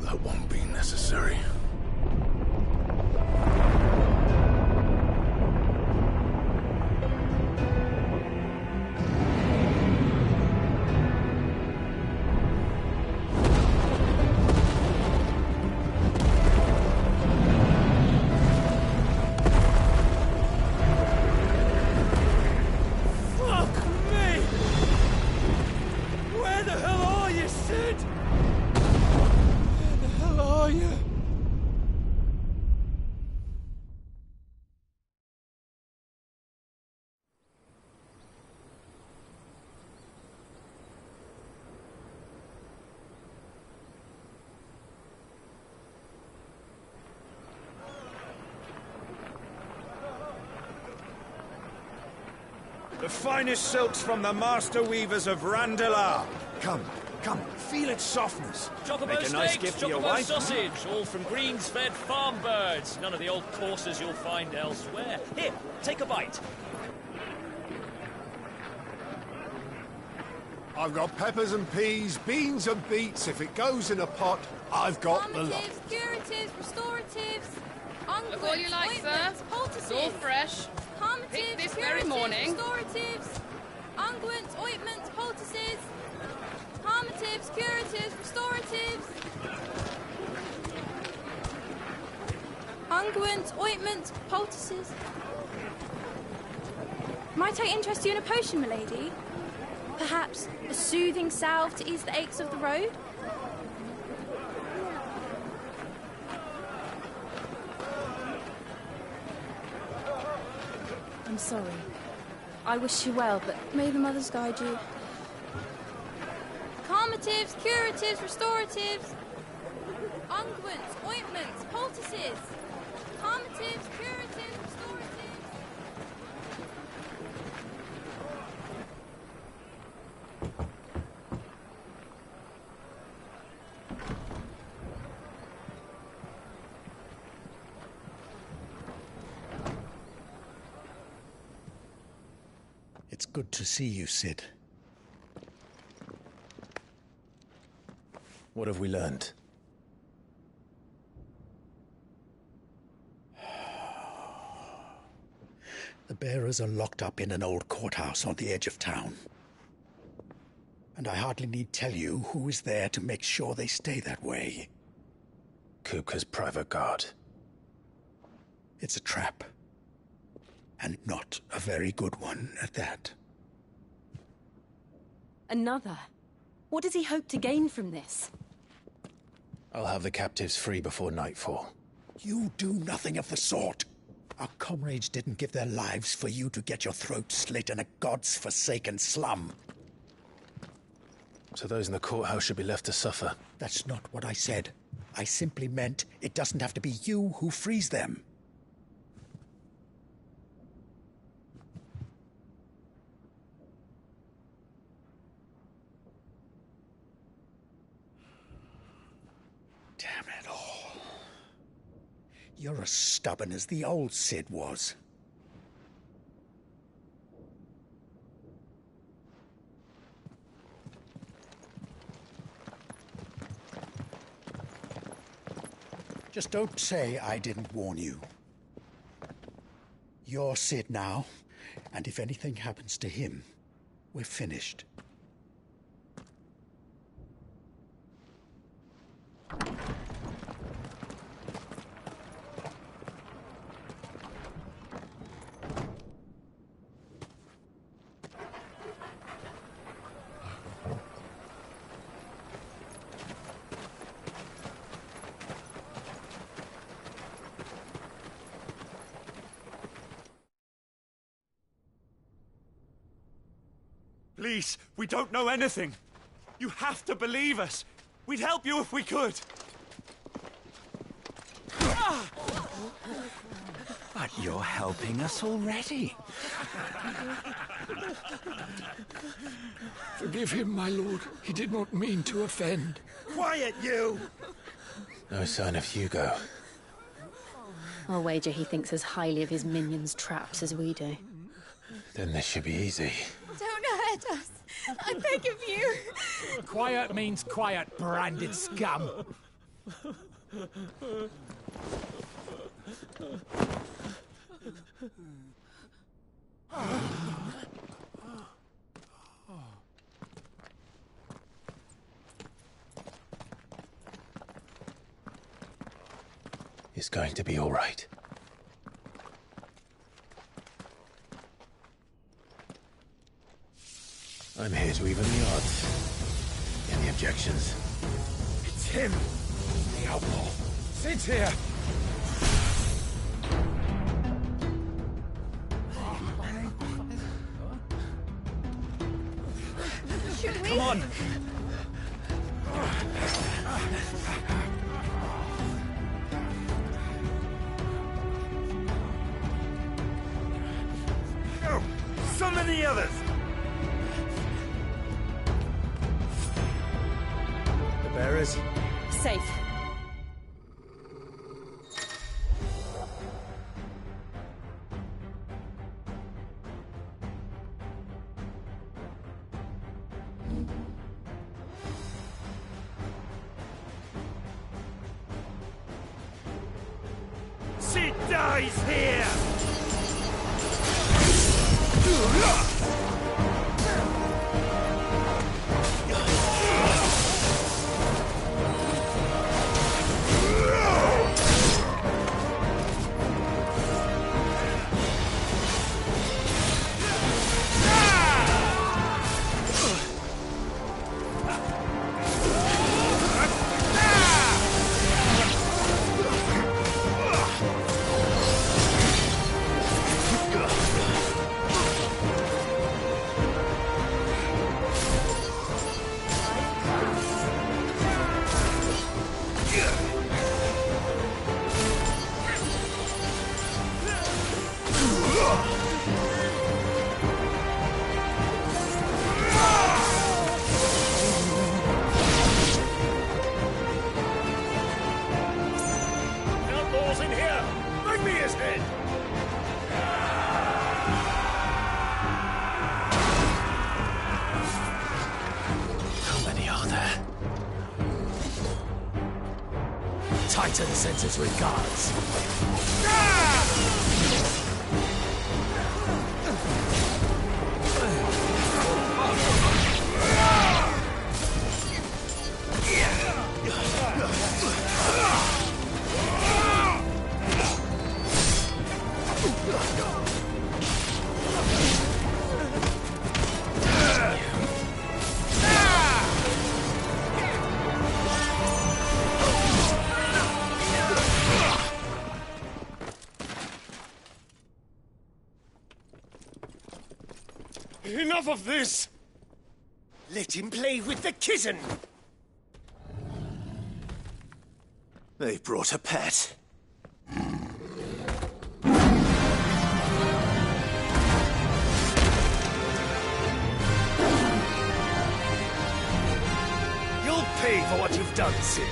That won't be necessary. The finest silks from the master weavers of Randalar. Come, come, feel its softness. Chocobo Make a nice steaks, gift for your chocobo wife. sausage, all from greens-fed farm birds. None of the old courses you'll find elsewhere. Here, take a bite. I've got peppers and peas, beans and beets. If it goes in a pot, I've got the lot. Curatives, restoratives, Look all you like, sir. It's all fresh. Picked this very morning. Restoratives, unguents, ointments, poultices, harmatives, curatives, restoratives, unguents, ointments, poultices. Might I interest you in a potion, milady? Perhaps a soothing salve to ease the aches of the road? I'm sorry. I wish you well, but may the mothers guide you. Calmatives, curatives, restoratives, unguents, ointments, poultices. Calmatives, curatives, restoratives. It's good to see you, Sid. What have we learned? The bearers are locked up in an old courthouse on the edge of town. And I hardly need tell you who is there to make sure they stay that way. Kupka's private guard. It's a trap. And not a very good one at that. Another? What does he hope to gain from this? I'll have the captives free before nightfall. You do nothing of the sort. Our comrades didn't give their lives for you to get your throat slit in a god's forsaken slum. So those in the courthouse should be left to suffer. That's not what I said. I simply meant it doesn't have to be you who frees them. Damn it all. You're as stubborn as the old Sid was. Just don't say I didn't warn you. You're Sid now, and if anything happens to him, we're finished. Please, we don't know anything. You have to believe us. We'd help you if we could. But you're helping us already. Forgive him, my lord. He did not mean to offend. Quiet, you! No sign of Hugo. I'll wager he thinks as highly of his minions' traps as we do. Then this should be easy. Don't hurt us. I beg of you. Quiet means quiet, branded scum. It's going to be all right. I'm here to even the odds. Any objections? It's him, the outlaw. Sid's here. Should we? Come on. Go! Summon the others! The bearers? Safe. Sid dies here! Outlaws in here! Bring me his head! How many are there? Titan sends his regards. Enough of this! Let him play with the kitten. They brought a pet. You'll pay for what you've done, Sid.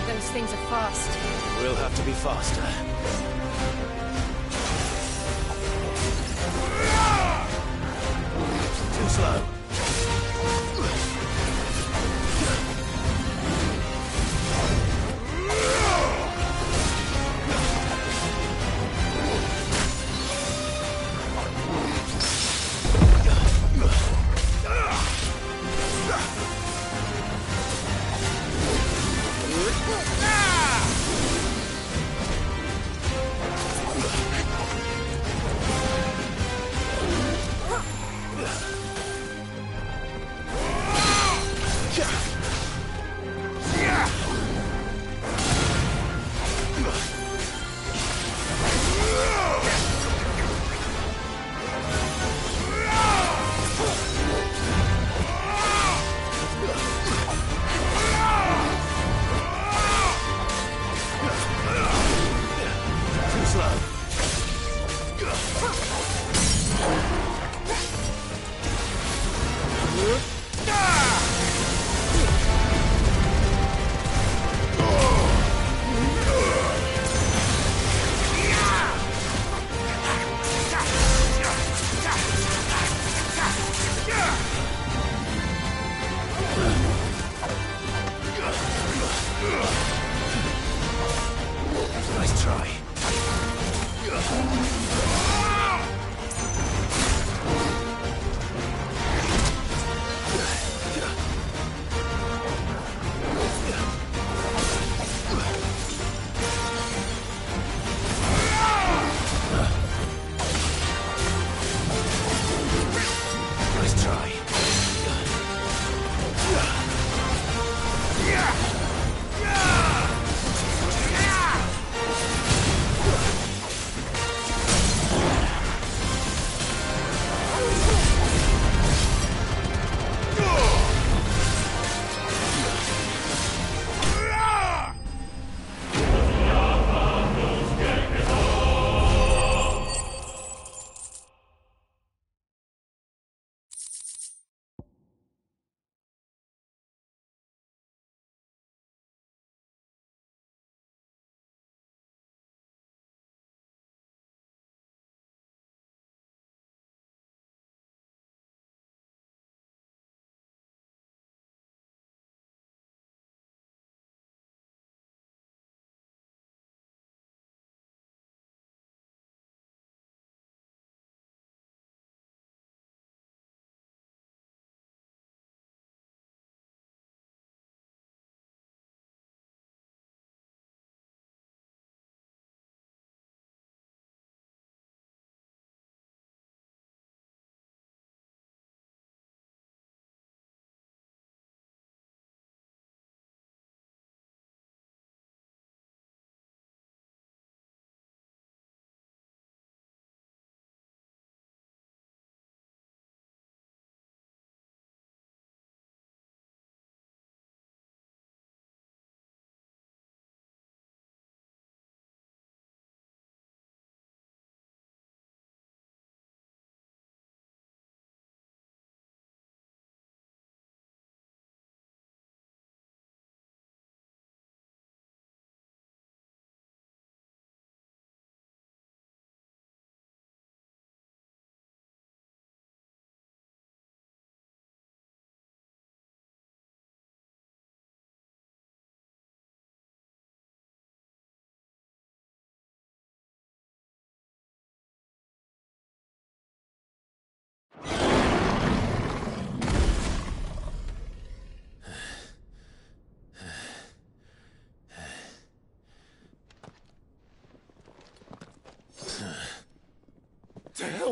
Those things are fast. We'll have to be faster. Too slow.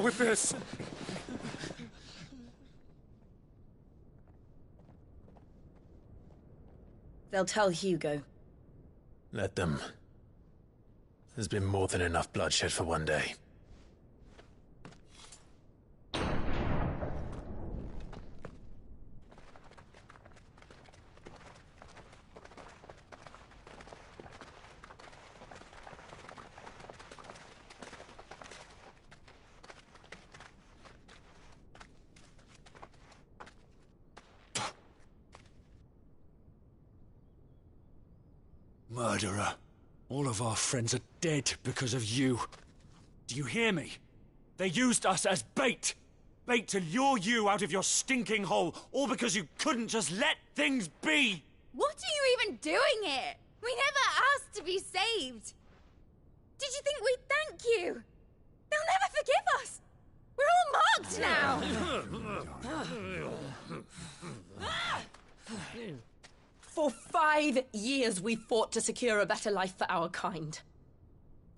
more with this! They'll tell Hugo. Let them. There's been more than enough bloodshed for one day. Murderer. All of our friends are dead because of you. Do you hear me? They used us as bait. Bait to lure you out of your stinking hole, all because you couldn't just let things be. What are you even doing here? We never asked to be saved. Did you think we'd thank you? They'll never forgive us. We're all marked now. For 5 years we fought to secure a better life for our kind.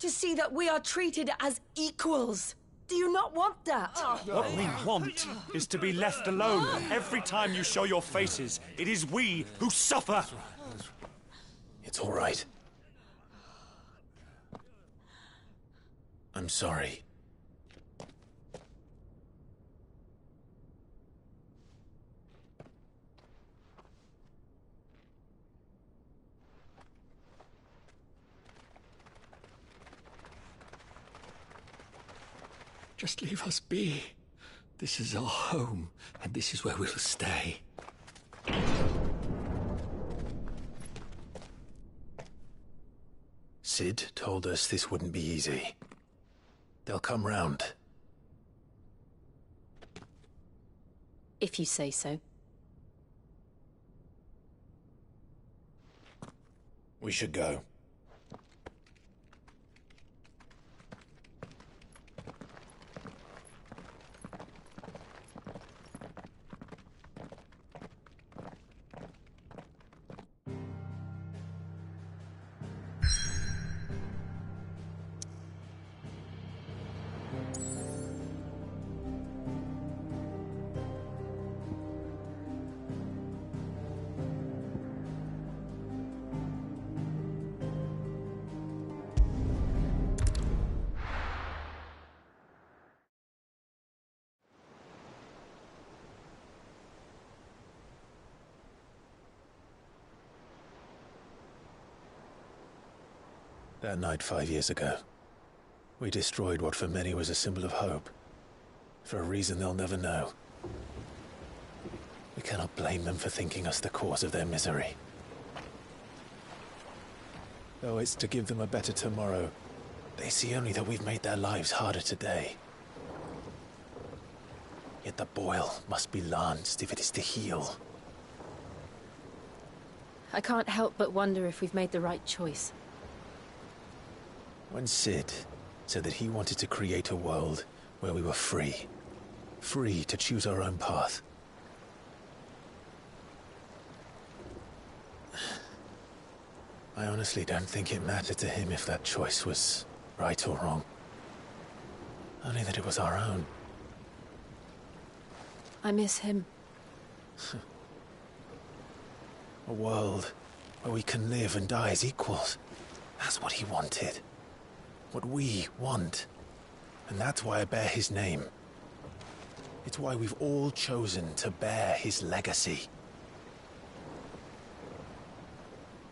To see that we are treated as equals. Do you not want that? What we want is to be left alone. Every time you show your faces, it is we who suffer. It's all right. I'm sorry. Just leave us be. This is our home, and this is where we'll stay. Sid told us this wouldn't be easy. They'll come round. If you say so. We should go. That night 5 years ago, we destroyed what for many was a symbol of hope. For a reason they'll never know. We cannot blame them for thinking us the cause of their misery. Though it's to give them a better tomorrow, they see only that we've made their lives harder today. Yet the boil must be lanced if it is to heal. I can't help but wonder if we've made the right choice. When Sid said that he wanted to create a world where we were free. Free to choose our own path. I honestly don't think it mattered to him if that choice was right or wrong. Only that it was our own. I miss him. A world where we can live and die as equals. That's what he wanted. What we want. And that's why I bear his name. It's why we've all chosen to bear his legacy.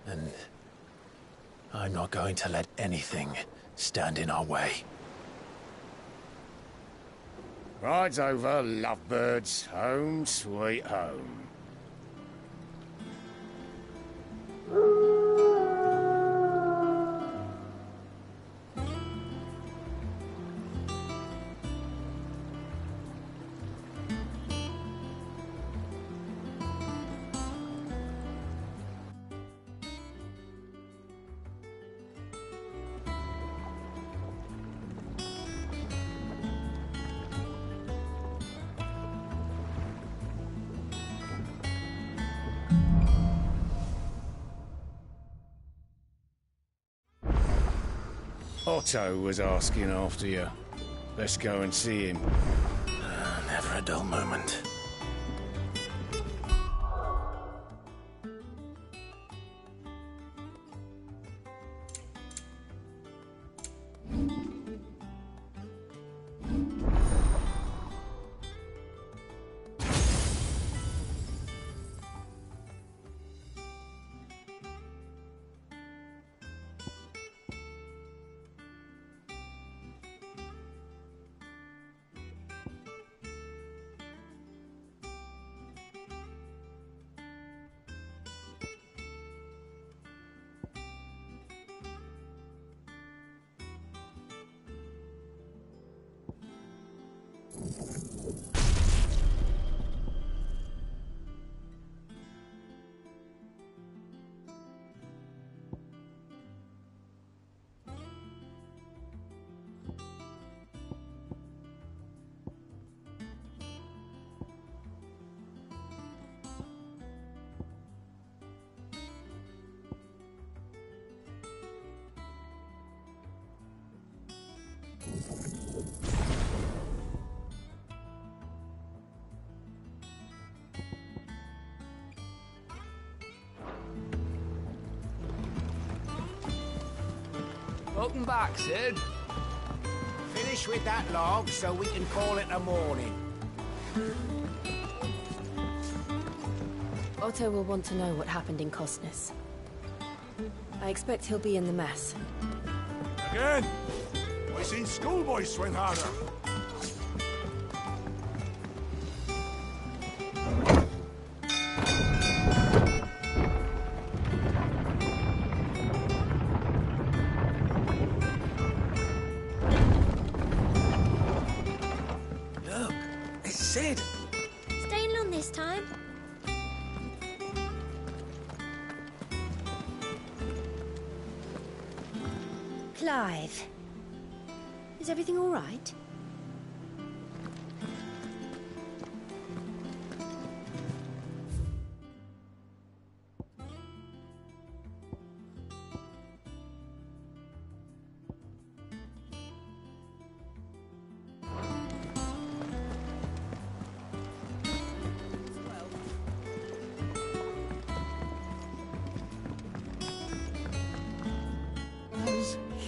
And I'm not going to let anything stand in our way. Ride's over, lovebirds. Home sweet home. Otto was asking after you. Let's go and see him. Never a dull moment. Welcome back, Sid. Finish with that log so we can call it a morning. Otto will want to know what happened in Costness. I expect he'll be in the mess. Again? I seen schoolboys swing harder. Look, it's Sid. Staying long this time? Clive, is everything all right?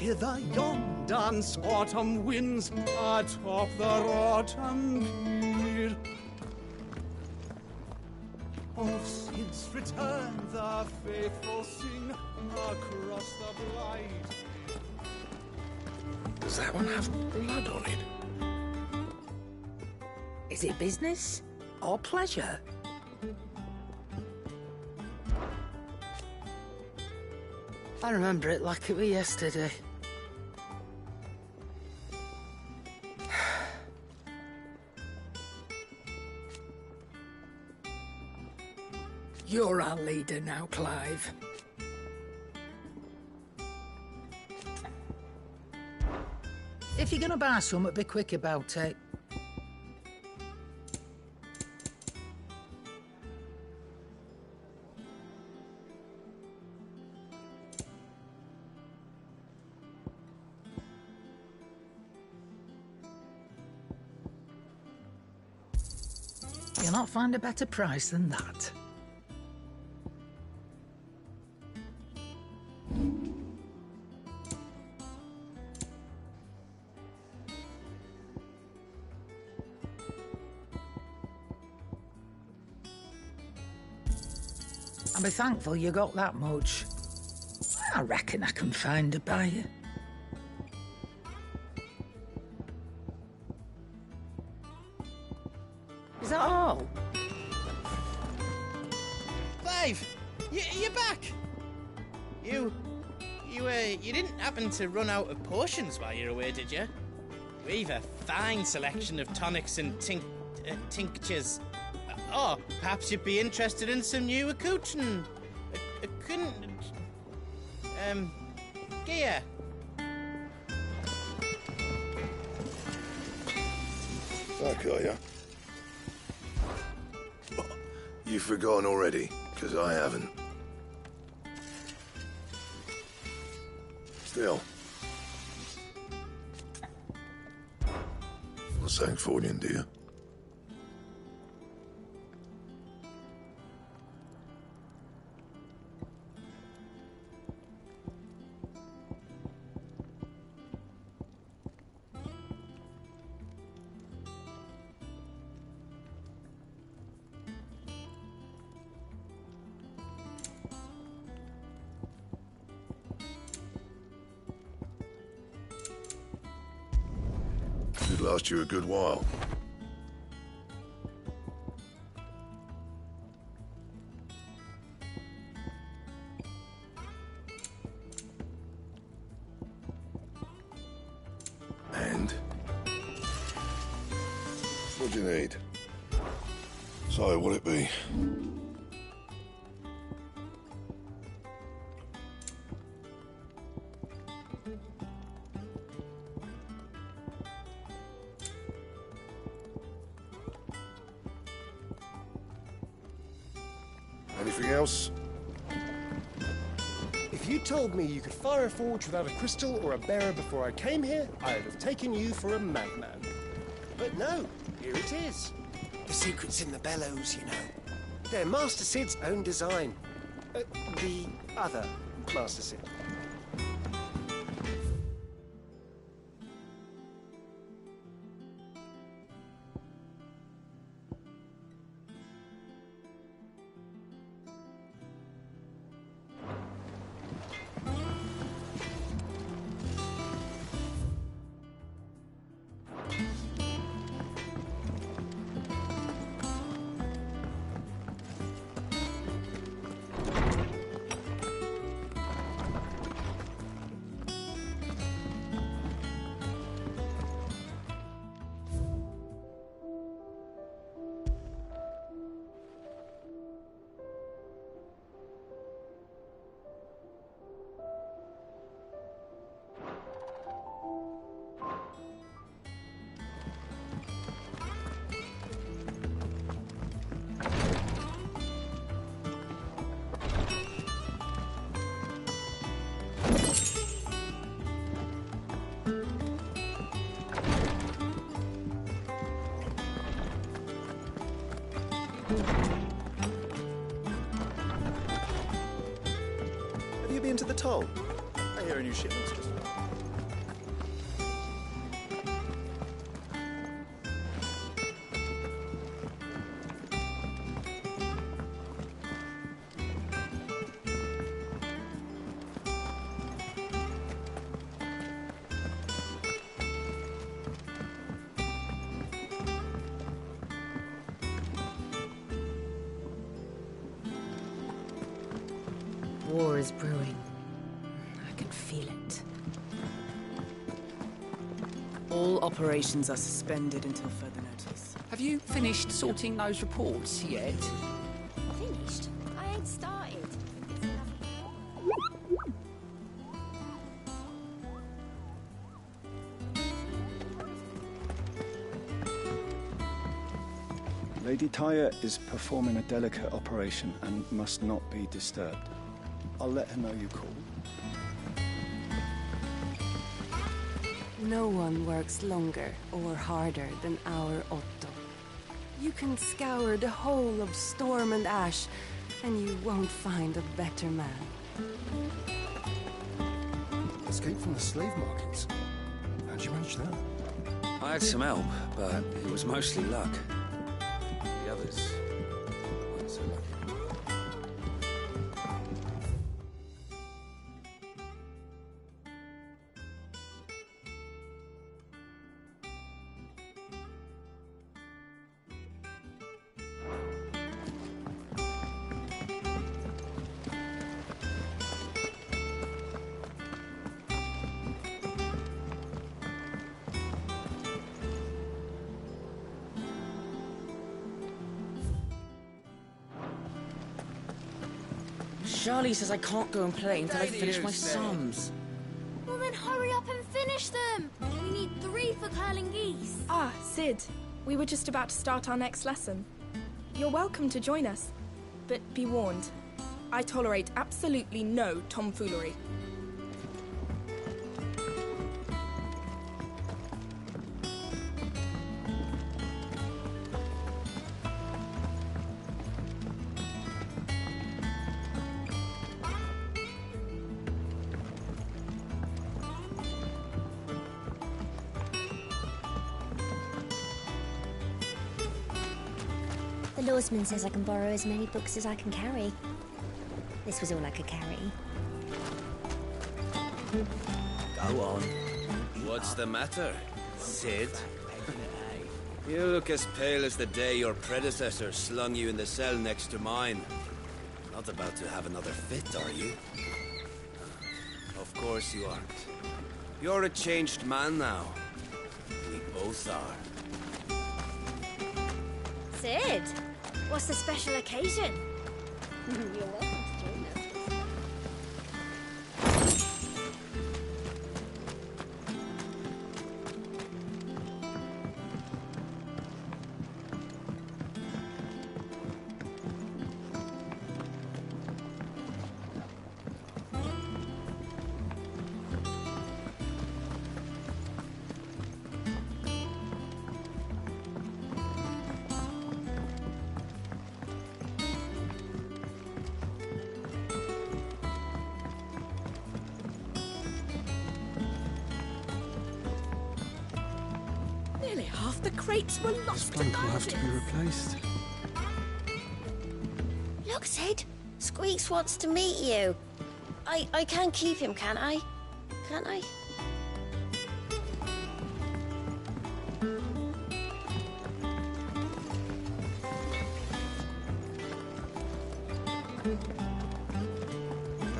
Hither yon dance autumn winds atop the rotten pier. Of Sid's return the faithful sing across the blight. Does that one have blood on it? Is it business or pleasure? I remember it like it was yesterday. You're our leader now, Clive. If you're gonna buy something, be quick about it. You'll not find a better price than that. I'll be thankful you got that much. I reckon I can find a buyer. Is that all? Clive, you're back. You didn't happen to run out of potions while you're away, did you? We've a fine selection of tonics and tinctures. Oh, perhaps you'd be interested in some new accoutrement. Gear. Back, are ya? You've forgotten already, because I haven't. Still. Well, thanks for it, dear. Should last you a good while. And? What do you need? So, what'll it be? Anything else? If you told me you could fire a forge without a crystal or a bearer before I came here, I'd have taken you for a madman. But no, here it is. The secret's in the bellows, you know. They're Master Sid's own design. The other Master Sid. Have you been to the toll? I hear a new shipment's just... War is brewing. I can feel it. All operations are suspended until further notice. Have you finished sorting those reports yet? Finished? I ain't started. Lady Tyre is performing a delicate operation and must not be disturbed. I'll let her know you called. No one works longer or harder than our Otto. You can scour the whole of Storm and Ash, and you won't find a better man. Escape from the slave markets. How'd you manage that? I had some help, but it was mostly luck. The others weren't so lucky. Charlie says I can't go and play until I finish my sums. Well then hurry up and finish them! We need 3 for curling geese. Ah, Sid. We were just about to start our next lesson. You're welcome to join us. But be warned, I tolerate absolutely no tomfoolery. Norseman says I can borrow as many books as I can carry. This was all I could carry. Go on. What's the matter, Sid? You look as pale as the day your predecessor slung you in the cell next to mine. Not about to have another fit, are you? Of course you aren't. You're a changed man now. We both are. Sid, what's the special occasion? You're welcome to join us. Nearly half the crates were lost to This plank will have to be replaced. Look, Sid. Squeaks wants to meet you. I can keep him, can't I? Can't I?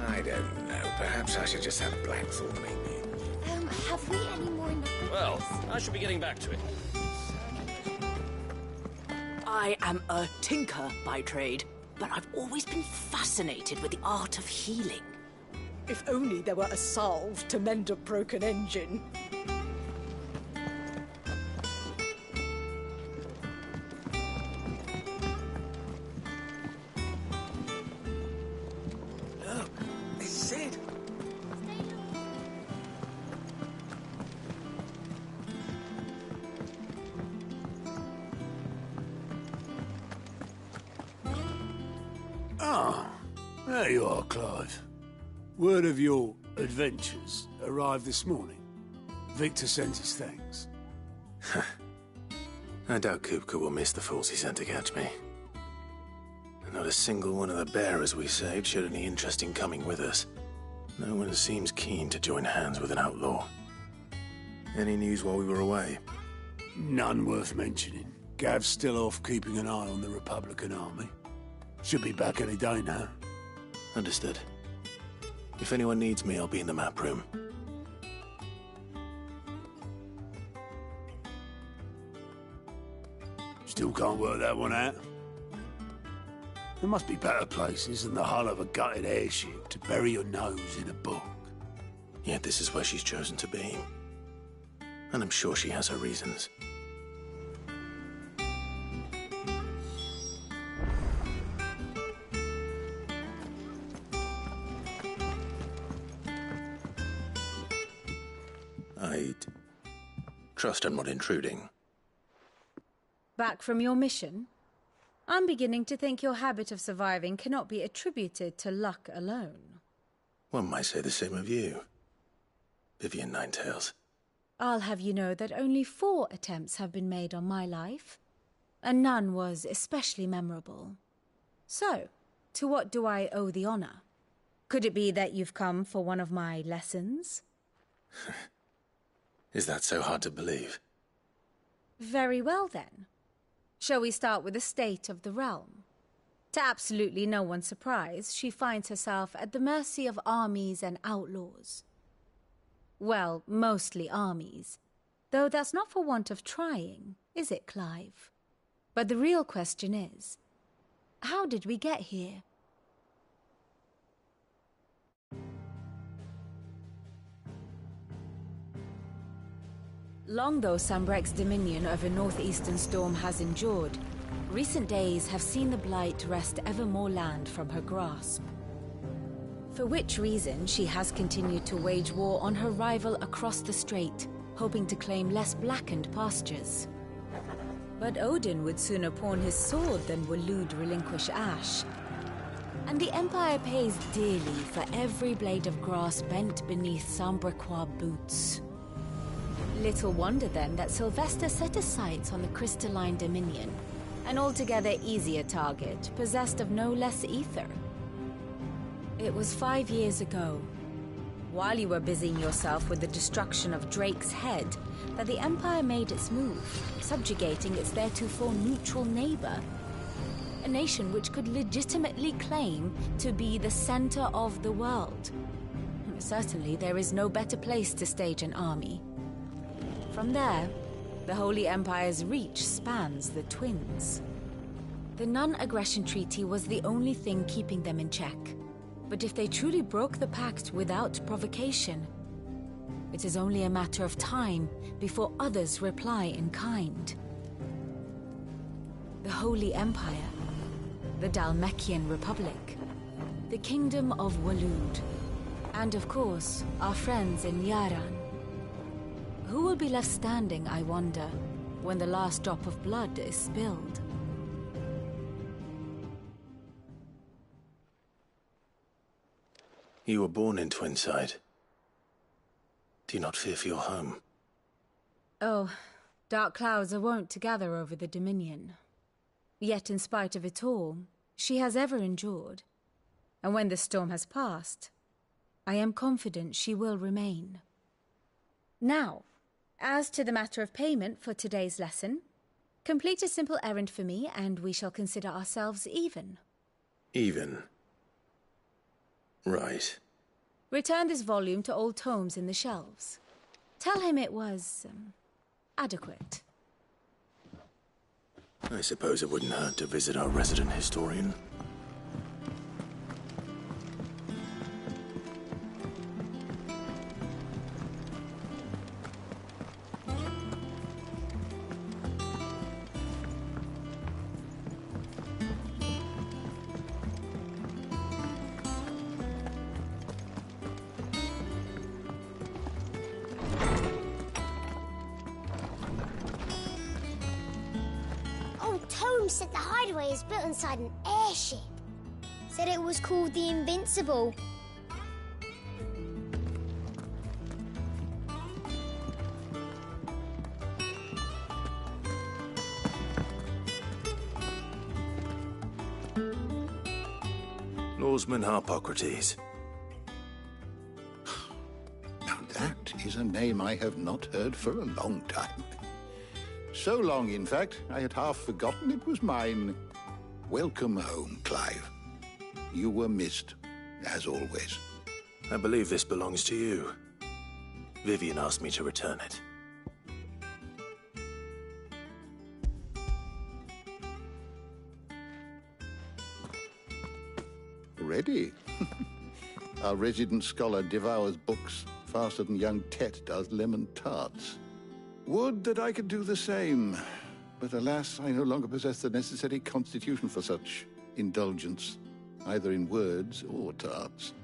I don't know. Perhaps I should just have Blackthorn meet me. Have we any more knuckles? Well, I should be getting back to it. I am a tinker by trade, but I've always been fascinated with the art of healing. If only there were a salve to mend a broken engine. Look, it's Sid. Ah, there you are, Clive. Word of your adventures arrived this morning. Victor sends his thanks. I doubt Kupka will miss the fools he sent to catch me. Not a single one of the bearers we saved showed any interest in coming with us. No one seems keen to join hands with an outlaw. Any news while we were away? None worth mentioning. Gav's still off keeping an eye on the Republican army. Should be back any day now. Understood. If anyone needs me, I'll be in the map room. Still can't work that one out. There must be better places than the hull of a gutted airship to bury your nose in a book. Yet this is where she's chosen to be. And I'm sure she has her reasons. I'd trust I'm not intruding. Back from your mission? I'm beginning to think your habit of surviving cannot be attributed to luck alone. One might say the same of you, Vivian Ninetails. I'll have you know that only 4 attempts have been made on my life, and none was especially memorable. So, to what do I owe the honor? Could it be that you've come for one of my lessons? Is that so hard to believe? Very well, then. Shall we start with the state of the realm? To absolutely no one's surprise, she finds herself at the mercy of armies and outlaws. Well, mostly armies. Though that's not for want of trying, is it, Clive? But the real question is, how did we get here? Long though Sambrek's dominion over northeastern Storm has endured, recent days have seen the Blight wrest ever more land from her grasp. For which reason she has continued to wage war on her rival across the strait, hoping to claim less blackened pastures. But Odin would sooner pawn his sword than Waloed relinquish Ash. And the Empire pays dearly for every blade of grass bent beneath Sambrequois boots. Little wonder then that Sylvester set his sights on the crystalline dominion, an altogether easier target, possessed of no less ether. It was 5 years ago, while you were busying yourself with the destruction of Drake's head, that the Empire made its move, subjugating its theretofore neutral neighbor. A nation which could legitimately claim to be the center of the world. Certainly, there is no better place to stage an army. From there, the Holy Empire's reach spans the Twins. The non-aggression treaty was the only thing keeping them in check. But if they truly broke the pact without provocation, it is only a matter of time before others reply in kind. The Holy Empire, the Dhalmekian Republic, the Kingdom of Waloed, and of course, our friends in Yaran. Who will be left standing, I wonder, when the last drop of blood is spilled? You were born in Twinside. Do you not fear for your home? Oh, dark clouds are wont to gather over the Dominion. Yet in spite of it all, she has ever endured. And when the storm has passed, I am confident she will remain. Now, as to the matter of payment for today's lesson, complete a simple errand for me and we shall consider ourselves even. Even? Right. Return this volume to old tomes in the shelves. Tell him it was, adequate. I suppose it wouldn't hurt to visit our resident historian. Said the hideaway is built inside an airship. Said it was called the Invincible. Lawsman Harpocrates. Now that is a name I have not heard for a long time. So long, in fact, I had half forgotten it was mine. Welcome home, Clive. You were missed, as always. I believe this belongs to you. Vivian asked me to return it. Ready? Our resident scholar devours books faster than young Tet does lemon tarts. Would that I could do the same, but alas, I no longer possess the necessary constitution for such indulgence, either in words or tarts.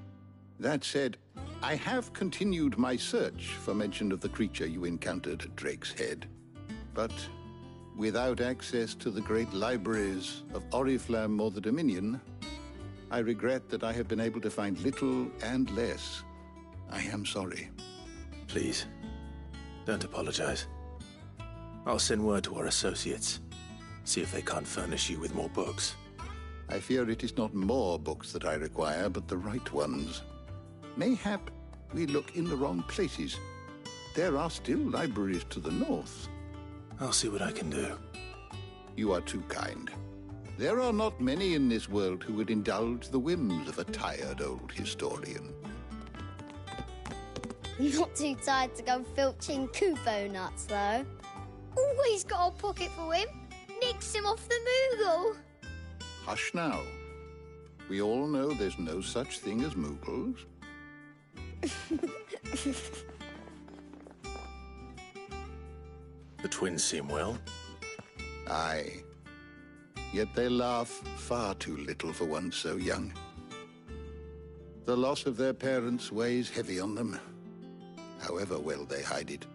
That said, I have continued my search for mention of the creature you encountered at Drake's Head, but without access to the great libraries of Oriflamme or the Dominion, I regret that I have been able to find little and less. I am sorry. Please. Don't apologize. I'll send word to our associates. See if they can't furnish you with more books. I fear it is not more books that I require, but the right ones. Mayhap we look in the wrong places. There are still libraries to the north. I'll see what I can do. You are too kind. There are not many in this world who would indulge the whims of a tired old historian. Not too tired to go filching Kupo nuts, though. Always got a pocket for him. Nicks him off the Moogle. Hush now. We all know there's no such thing as Moogles. The twins seem well. Aye. Yet they laugh far too little for one so young. The loss of their parents weighs heavy on them, however well they hide it.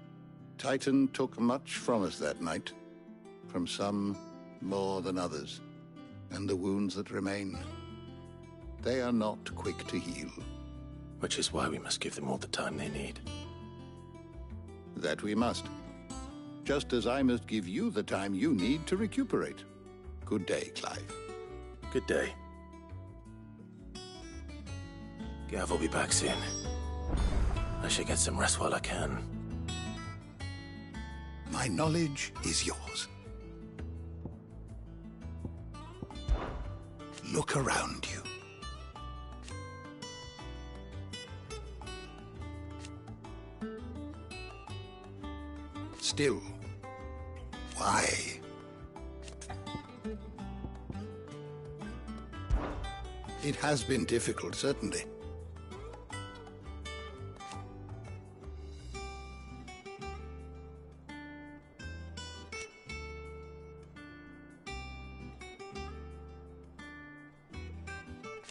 Titan took much from us that night, from some more than others, and the wounds that remain, they are not quick to heal. Which is why we must give them all the time they need. That we must. Just as I must give you the time you need to recuperate. Good day, Clive. Good day. Gav will be back soon. I should get some rest while I can. My knowledge is yours. Look around you. Still, why? It has been difficult, certainly.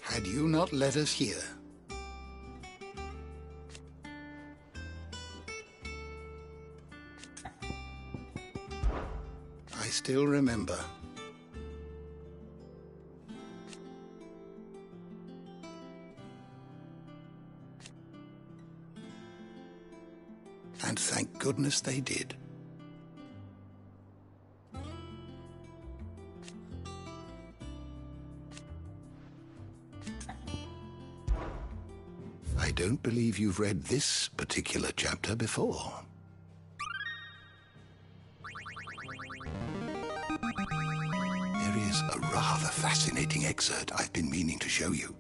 Had you not led us here, I still remember. And thank goodness they did. I don't believe you've read this particular chapter before. There is a rather fascinating excerpt I've been meaning to show you.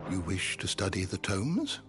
You wish to study the tomes?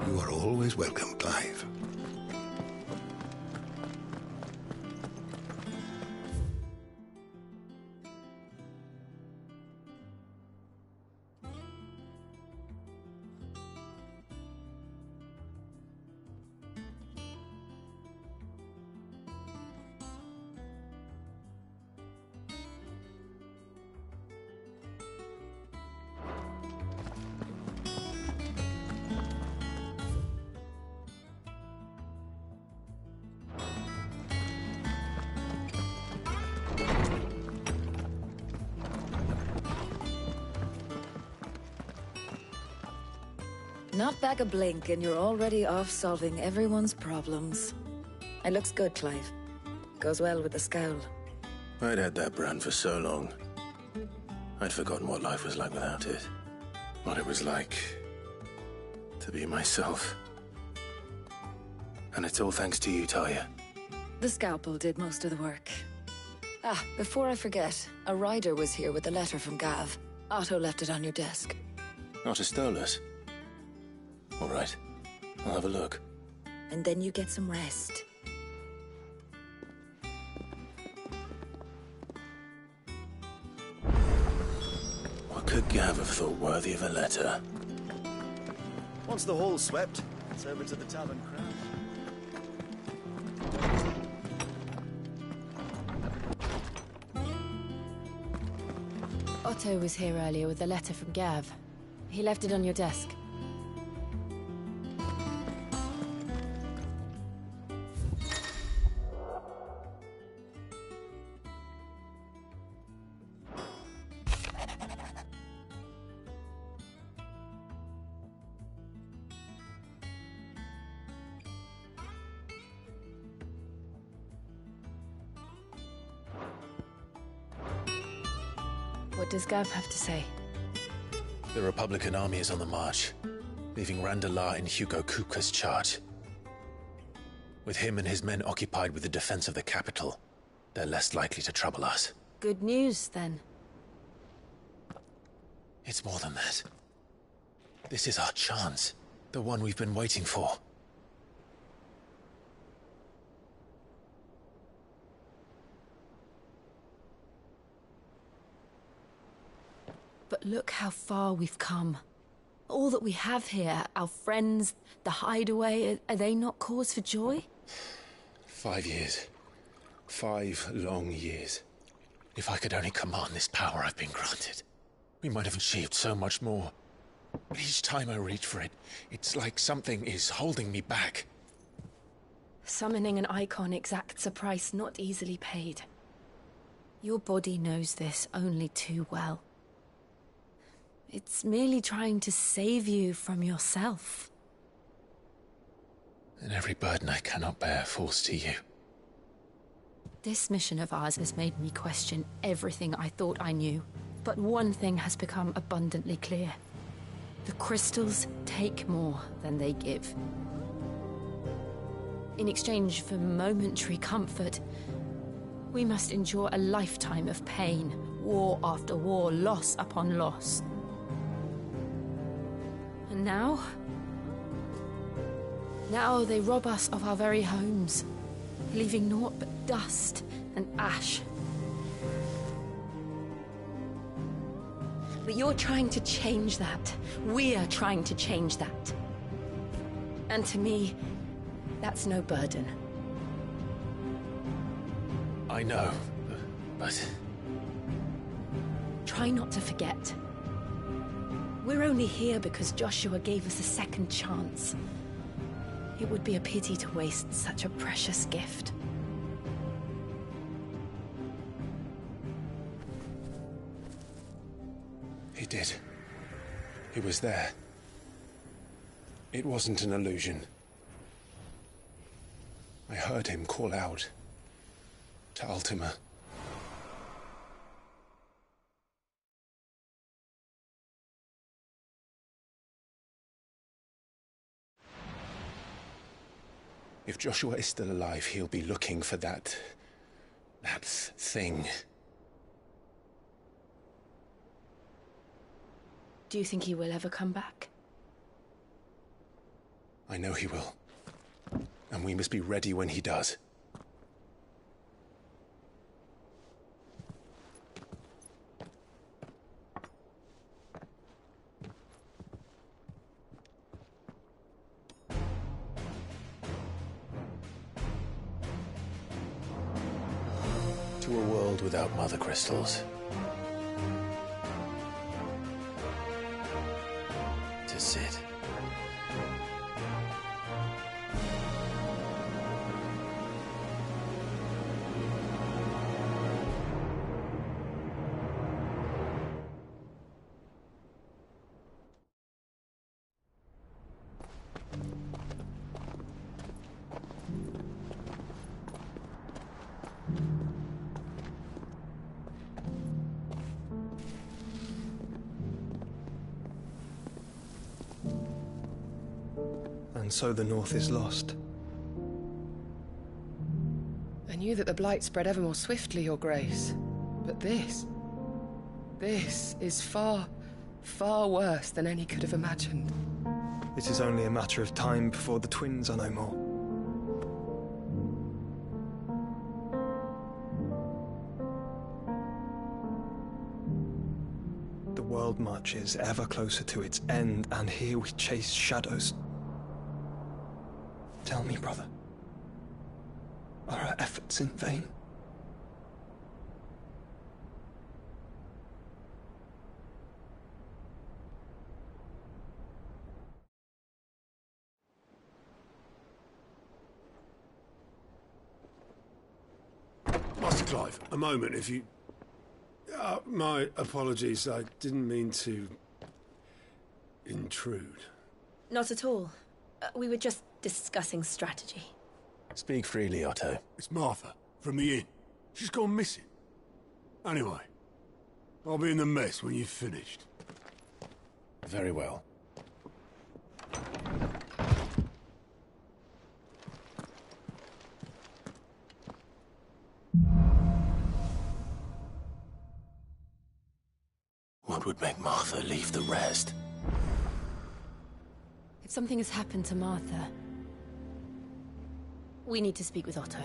You are always welcome, Clive. Not back a blink and you're already off solving everyone's problems. It looks good, Clive. Goes well with the scowl. I'd had that brand for so long. I'd forgotten what life was like without it. What it was like to be myself. And it's all thanks to you, Talia. The scalpel did most of the work. Ah, before I forget, a rider was here with a letter from Gav. Otto left it on your desk. Otto stole us. All right, I'll have a look. And then you get some rest. What could Gav have thought worthy of a letter? Once the hall's swept, it's over to the tavern crowd. Otto was here earlier with a letter from Gav. He left it on your desk. What does Gav have to say? The Republican army is on the march, leaving Randalar in Hugo Kupka's charge. With him and his men occupied with the defense of the capital, they're less likely to trouble us. Good news, then. It's more than that. This is our chance, the one we've been waiting for. But look how far we've come. All that we have here, our friends, the hideaway, are they not cause for joy? 5 years. 5 long years. If I could only command this power I've been granted, we might have achieved so much more. But each time I reach for it, it's like something is holding me back. Summoning an icon exacts a price not easily paid. Your body knows this only too well. It's merely trying to save you from yourself. And every burden I cannot bear falls to you. This mission of ours has made me question everything I thought I knew. But one thing has become abundantly clear. The crystals take more than they give. In exchange for momentary comfort, we must endure a lifetime of pain, war after war, loss upon loss. And now they rob us of our very homes, leaving naught but dust and ash. But you're trying to change that. We're trying to change that. And to me, that's no burden. I know, but... Try not to forget. We're only here because Joshua gave us a second chance. It would be a pity to waste such a precious gift. He did. He was there. It wasn't an illusion. I heard him call out to Ultima. If Joshua is still alive, he'll be looking for that thing. Do you think he will ever come back? I know he will. And we must be ready when he does. To a world without mother crystals. To Sid. and so the North is lost. I knew that the Blight spread ever more swiftly, Your Grace. But this is far, far worse than any could have imagined. It is only a matter of time before the twins are no more. The world marches ever closer to its end, and here we chase shadows. Tell me, brother, are our efforts in vain? Master Clive, a moment, if you... my apologies, I didn't mean to... intrude. Not at all. We were just discussing strategy. Speak freely, Otto. It's Martha, from the inn. She's gone missing. Anyway, I'll be in the mess when you've finished. Very well. What would make Martha leave the rest? If something has happened to Martha, we need to speak with Otto.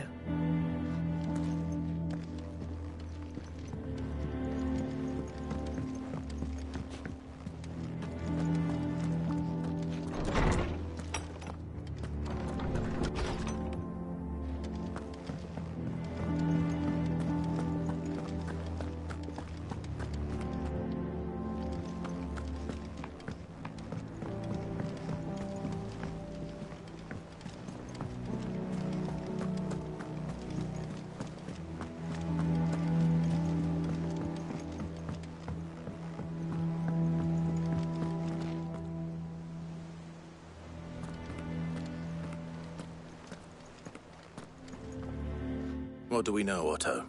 What do we know, Otto?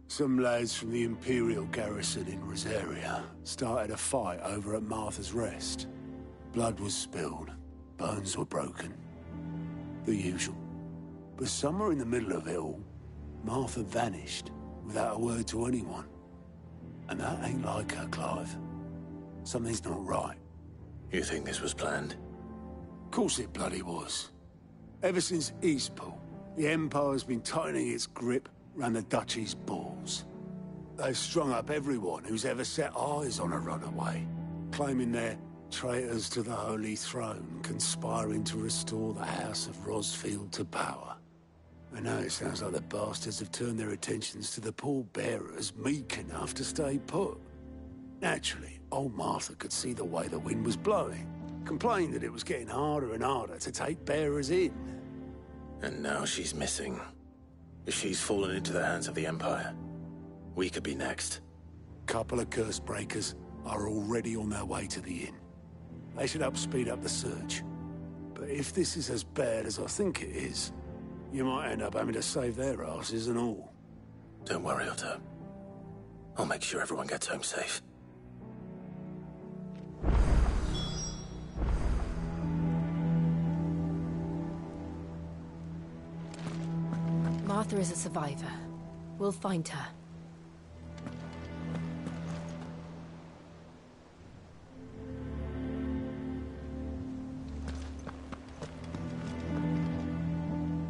Some lads from the Imperial garrison in Rosaria started a fight over at Martha's Rest. Blood was spilled, bones were broken. The usual. But somewhere in the middle of it all, Martha vanished without a word to anyone. And that ain't like her, Clive. Something's not right. You think this was planned? Of course it bloody was. Ever since Eastpool, the Empire's been tightening its grip round the Duchy's balls. They've strung up everyone who's ever set eyes on a runaway, claiming they're traitors to the Holy Throne, conspiring to restore the House of Rosfield to power. And now it sounds like the bastards have turned their attentions to the pallbearers meek enough to stay put. Naturally, old Martha could see the way the wind was blowing, complained that it was getting harder and harder to take bearers in. And now she's missing. If she's fallen into the hands of the Empire, we could be next. Couple of curse breakers are already on their way to the inn. They should help speed up the search. But if this is as bad as I think it is, you might end up having to save their asses and all. Don't worry, Otto. I'll make sure everyone gets home safe. Martha is a survivor. We'll find her.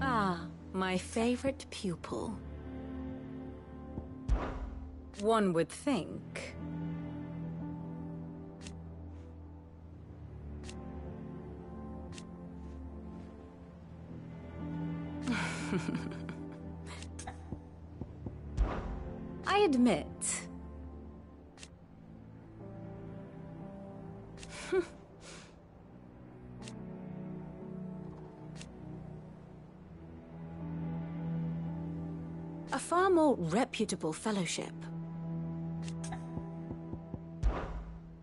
Ah, my favorite pupil. One would think. I admit. A far more reputable fellowship.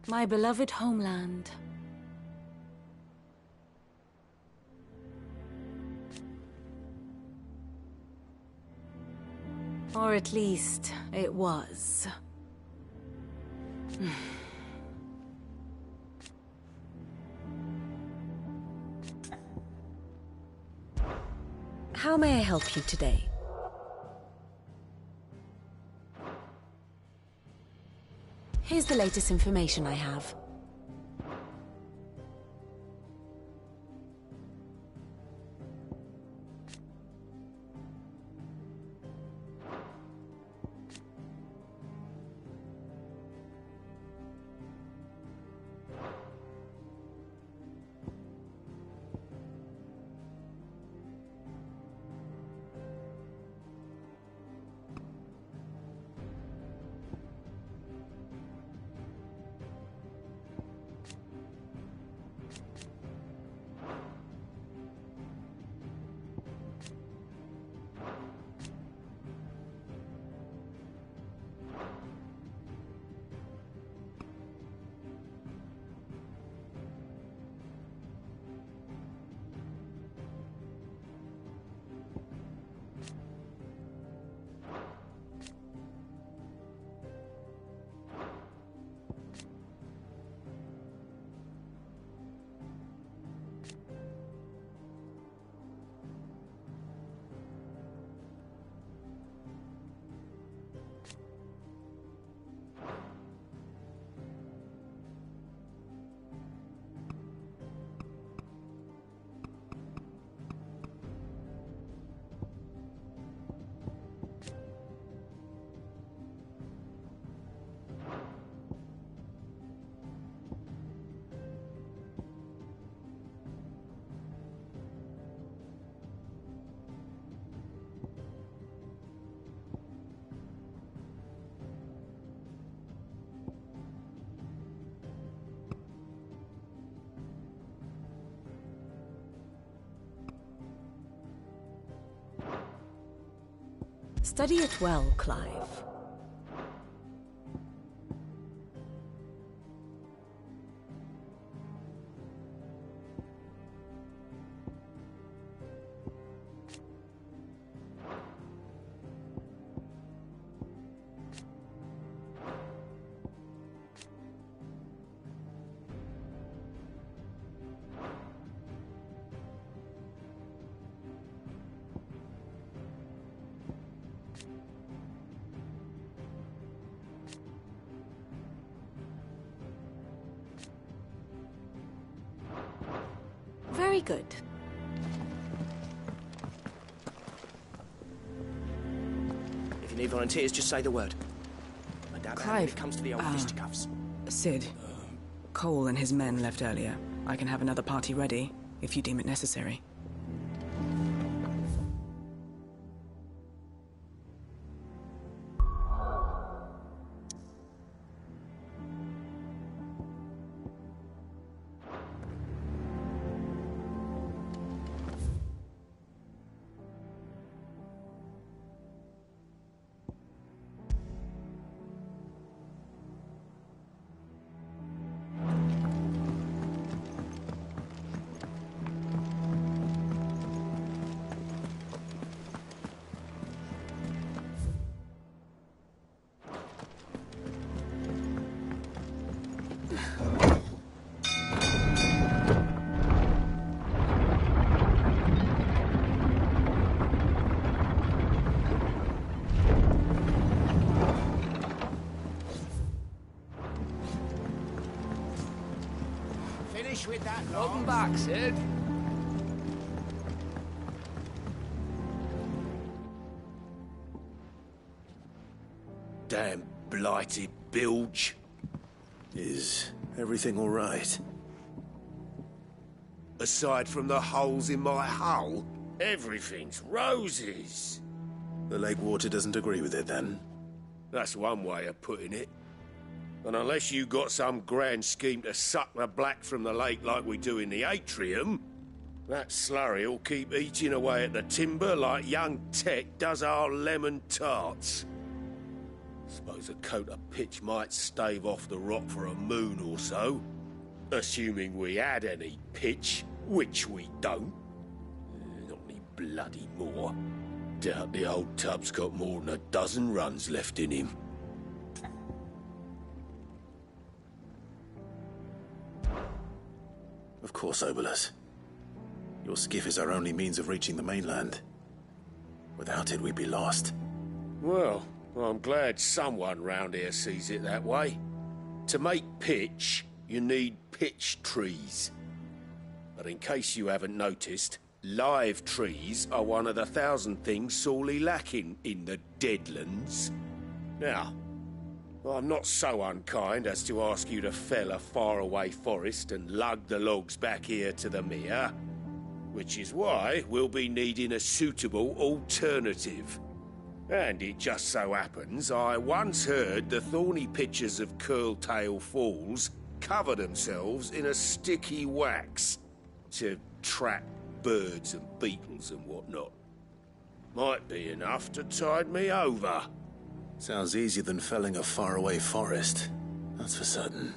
My beloved homeland. Or at least, it was. How may I help you today? Here's the latest information I have. Study it well, Clive. Very good. If you need volunteers, just say the word. I doubt that when it comes to the old fisticuffs. Sid. Cole and his men left earlier. I can have another party ready, if you deem it necessary. With that, welcome back, Sid. Damn blighted bilge. Is everything all right? Aside from the holes in my hull, everything's roses. The lake water doesn't agree with it, then? That's one way of putting it. And unless you got some grand scheme to suck the black from the lake like we do in the atrium, that slurry'll keep eating away at the timber like young Tech does our lemon tarts. Suppose a coat of pitch might stave off the rot for a moon or so. Assuming we had any pitch, which we don't. Not any bloody more. Doubt the old tub's got more than a dozen runs left in him. Of course, Obolus. Your skiff is our only means of reaching the mainland. Without it, we'd be lost. Well, I'm glad someone round here sees it that way. To make pitch, you need pitch trees. But in case you haven't noticed, live trees are one of the 1,000 things sorely lacking in the Deadlands. Now, I'm not so unkind as to ask you to fell a faraway forest and lug the logs back here to the mere, which is why we'll be needing a suitable alternative. And it just so happens I once heard the thorny pitchers of Curltail Falls cover themselves in a sticky wax to trap birds and beetles and whatnot. Might be enough to tide me over. Sounds easier than felling a faraway forest. That's for certain.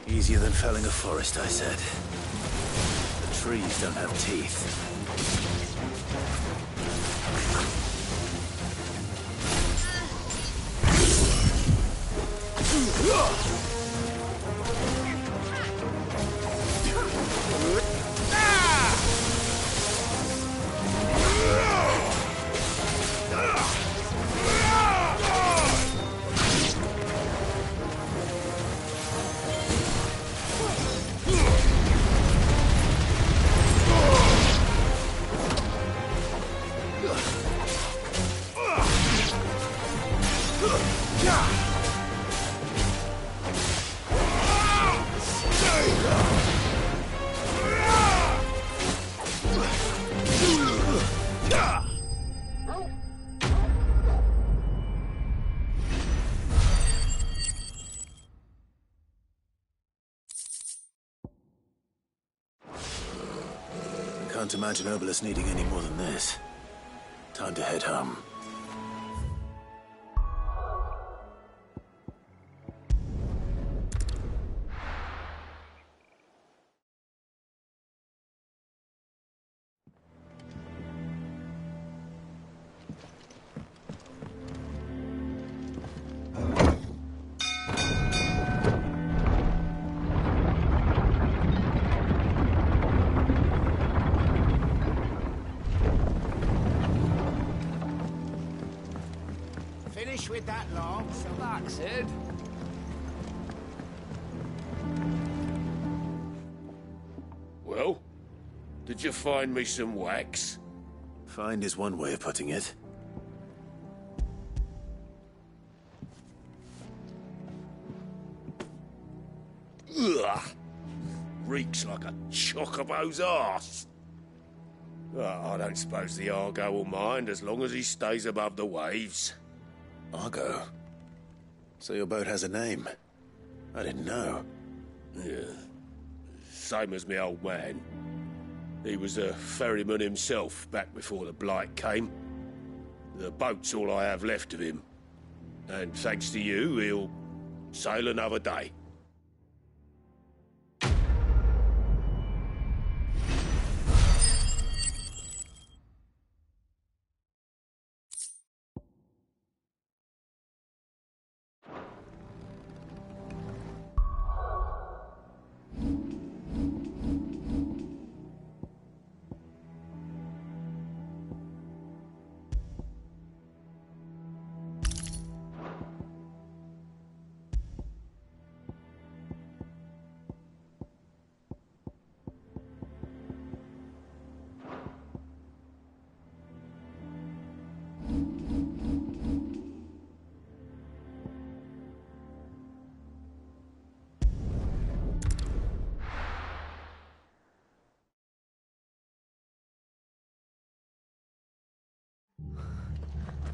Easier than felling a forest, I said. The trees don't have teeth. Can't imagine Obelisk needing any more than this. Time to head home. Finish with that log, so that's it. Well, did you find me some wax? Find is one way of putting it. Ugh! Reeks like a chocobo's arse. I don't suppose the Argo will mind as long as he stays above the waves. Argo? So your boat has a name? I didn't know. Yeah. Same as me old man. He was a ferryman himself back before the Blight came. The boat's all I have left of him. And thanks to you, he'll sail another day.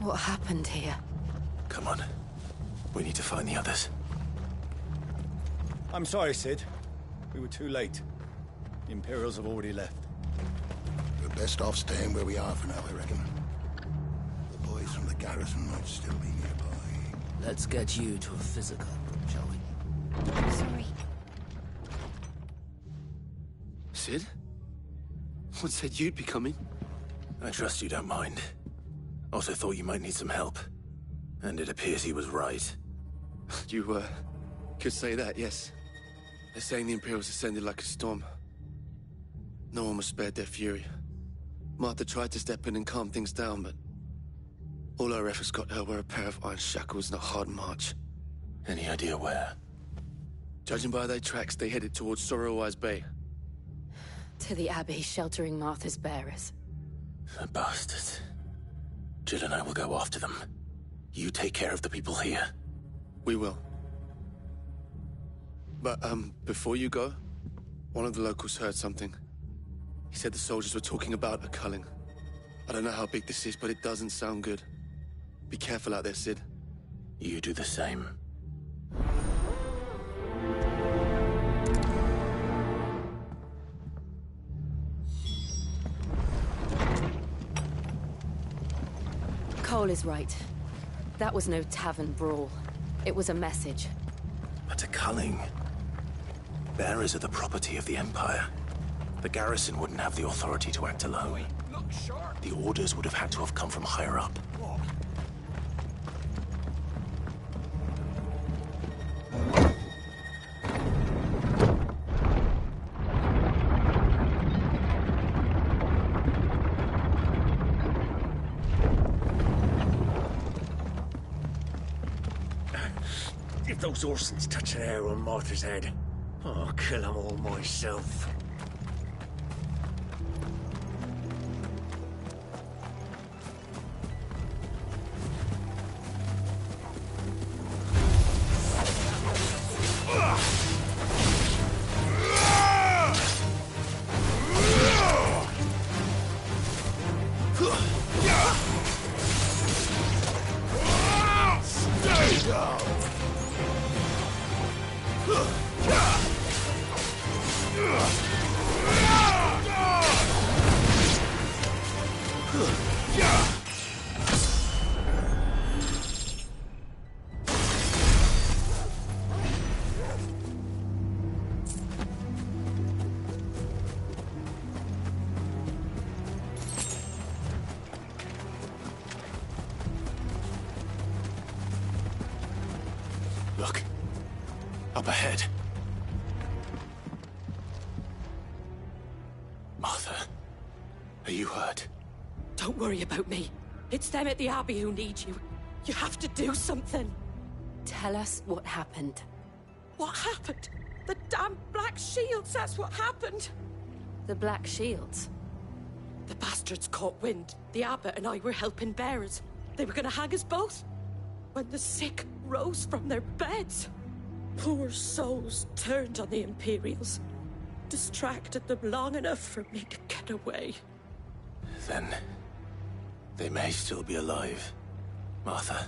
What happened here? Come on. We need to find the others. I'm sorry, Sid. We were too late. The Imperials have already left. We're best off staying where we are for now, I reckon. The boys from the garrison might still be nearby. Let's get you to a physical, shall we? Sorry. Sid? What said you'd be coming? I trust you don't mind. Also thought you might need some help. And it appears he was right. You, could say that, yes. They're saying the Imperials ascended like a storm. No one was spared their fury. Martha tried to step in and calm things down, but all our efforts got her were a pair of iron shackles and a hard march. Any idea where? Judging by their tracks, they headed towards Sorrowwise Bay. To the Abbey, sheltering Martha's bearers. The bastards. Jill and I will go after them. You take care of the people here. We will. But, before you go, one of the locals heard something. He said the soldiers were talking about a culling. I don't know how big this is, but it doesn't sound good. Be careful out there, Sid. You do the same. Cole is right. That was no tavern brawl. It was a message. But a culling. Bearers are the property of the Empire. The garrison wouldn't have the authority to act alone. The orders would have had to have come from higher up. If those Orsons touch an hair on Martha's head, I'll kill them all myself. Stay down! Look. Up ahead. Martha, are you hurt? Don't worry about me. It's them at the Abbey who need you. You have to do something. Tell us what happened. What happened? The damn Black Shields, that's what happened. The Black Shields? The bastards caught wind. The Abbot and I were helping bearers. They were gonna hang us both. When the sick rose from their beds, poor souls turned on the Imperials. Distracted them long enough for me to get away. Then they may still be alive. Martha,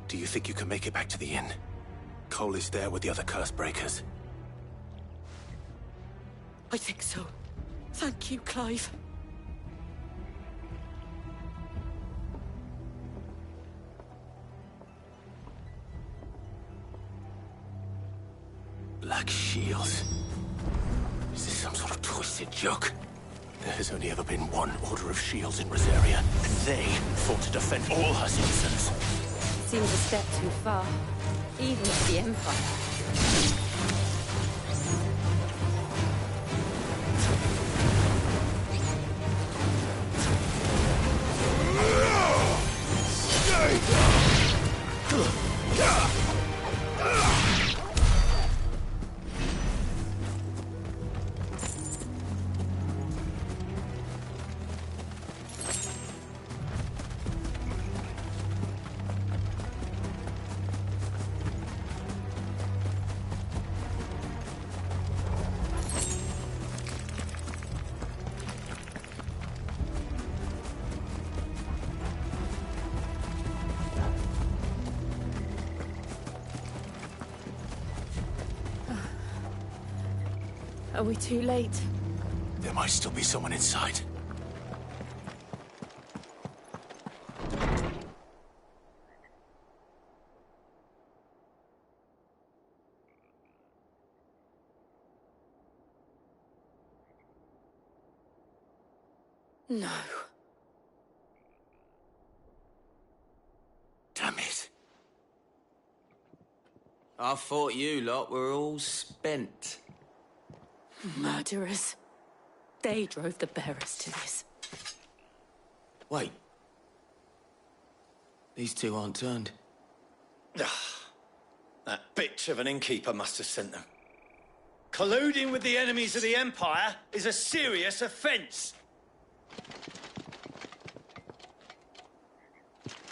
do you think you can make it back to the inn? Cole is there with the other curse breakers. I think so. Thank you, Clive. Black Shields? Is this some sort of twisted joke? There has only ever been one Order of Shields in Rosaria, and they fought to defend all her citizens. Seems a step too far, even for the Empire. Are we too late? There might still be someone inside. No. Damn it. I thought you lot were all spent. Murderers. They drove the bearers to this. Wait. These two aren't turned. That bitch of an innkeeper must have sent them. Colluding with the enemies of the Empire is a serious offence.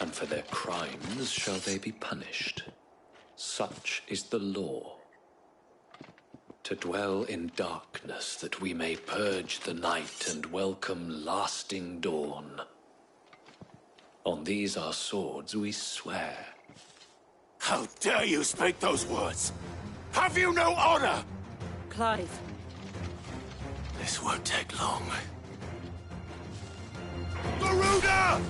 And for their crimes shall they be punished. Such is the law. To dwell in darkness that we may purge the night and welcome lasting dawn. On these our swords we swear. How dare you speak those words? Have you no honor? Clive. This won't take long. Garuda!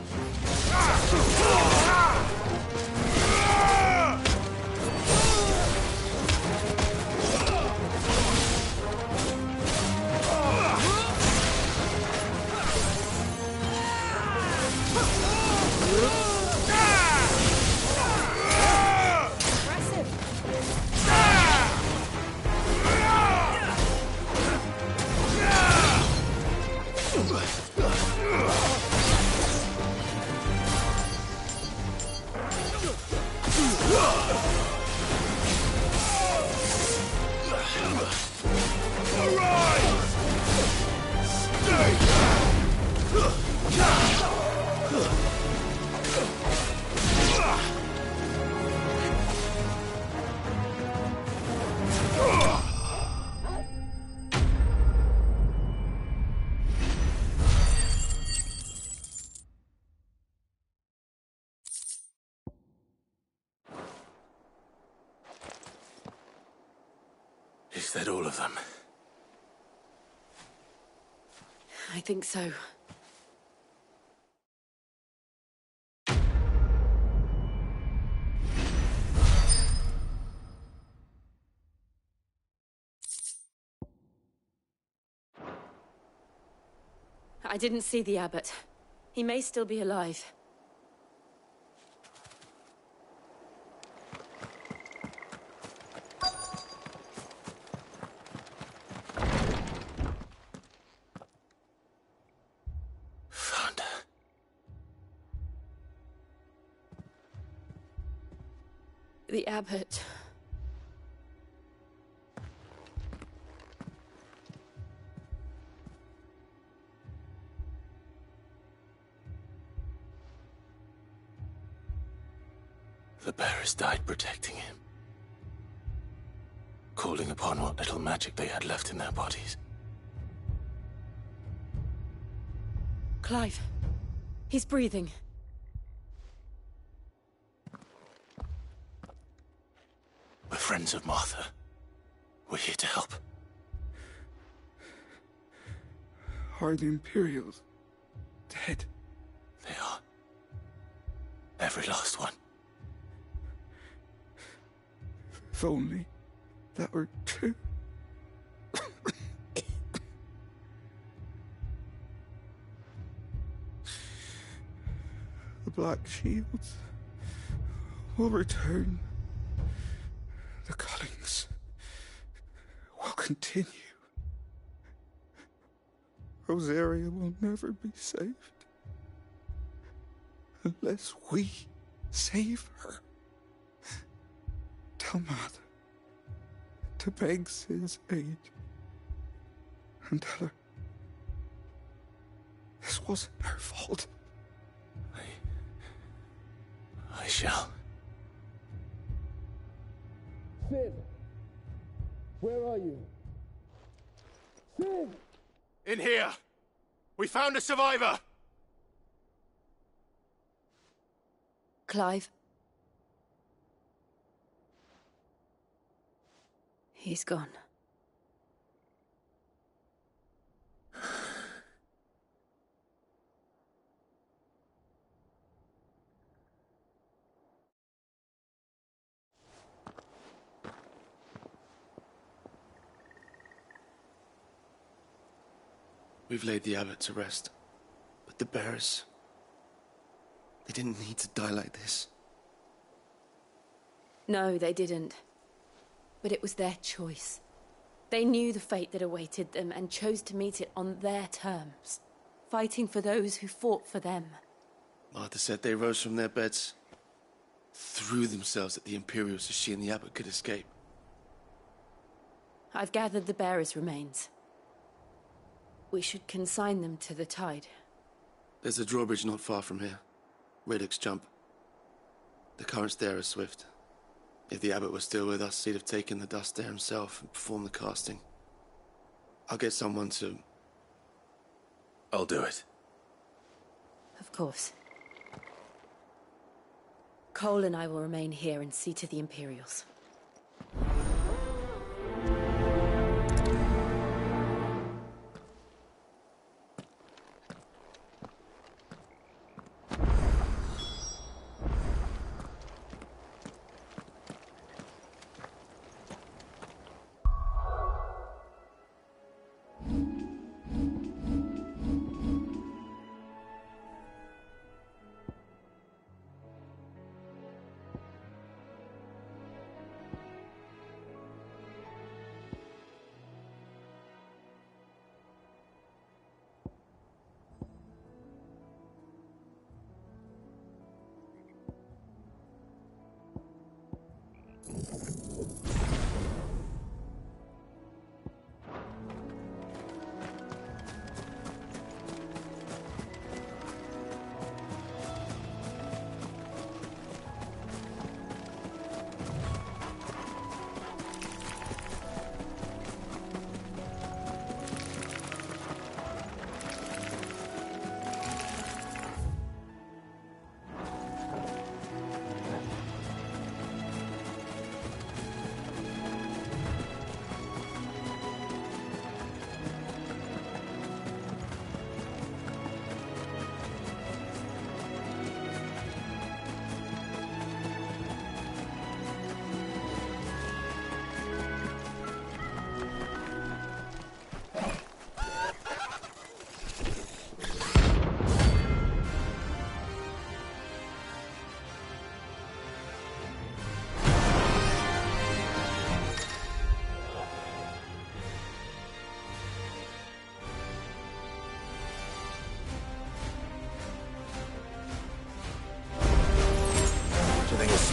Is that all of them? I think so. I didn't see the abbot. He may still be alive. The abbot. The bearers died protecting him. Calling upon what little magic they had left in their bodies. Clive. He's breathing. We're friends of Martha. We're here to help. Are the Imperials dead? They are. Every last one. If only that were true. The Black Shields will return. The Cullings will continue. Rosaria will never be saved unless we save her. Tell Mother to beg Sid's aid and tell her this wasn't her fault. I shall. Sid! Where are you? Sid! In here! We found a survivor! Clive. He's gone. We've laid the abbot to rest. But the bearers... they didn't need to die like this. No, they didn't. But it was their choice. They knew the fate that awaited them and chose to meet it on their terms, fighting for those who fought for them. Martha said they rose from their beds, threw themselves at the Imperials so she and the abbot could escape. I've gathered the bearers' remains. We should consign them to the tide. There's a drawbridge not far from here. Redux jump. The currents there are swift. If the abbot was still with us, he'd have taken the dust there himself and performed the casting. I'll get someone to... I'll do it. Of course. Cole and I will remain here and see to the Imperials.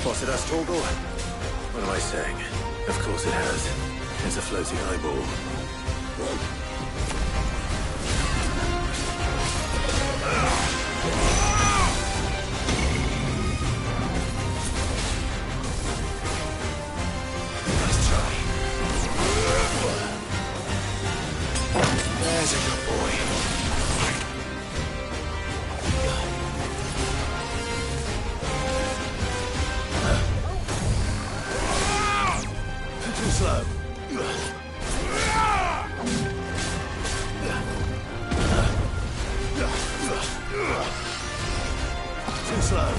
Spotted us, Torgal? What am I saying? Of course it has. It's a floating eyeball. Nice try. There's a good boy. Too slow. Too slow.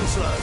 Onslow!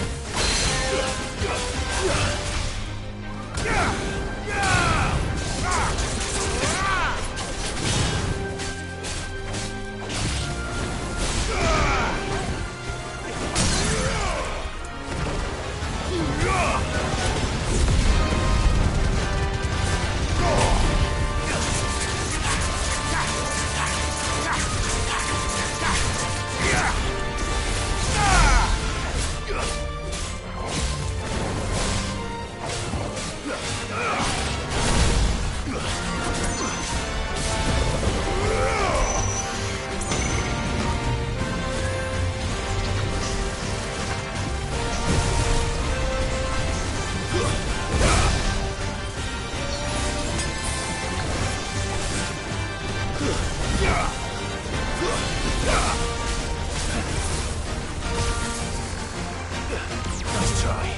Nice try.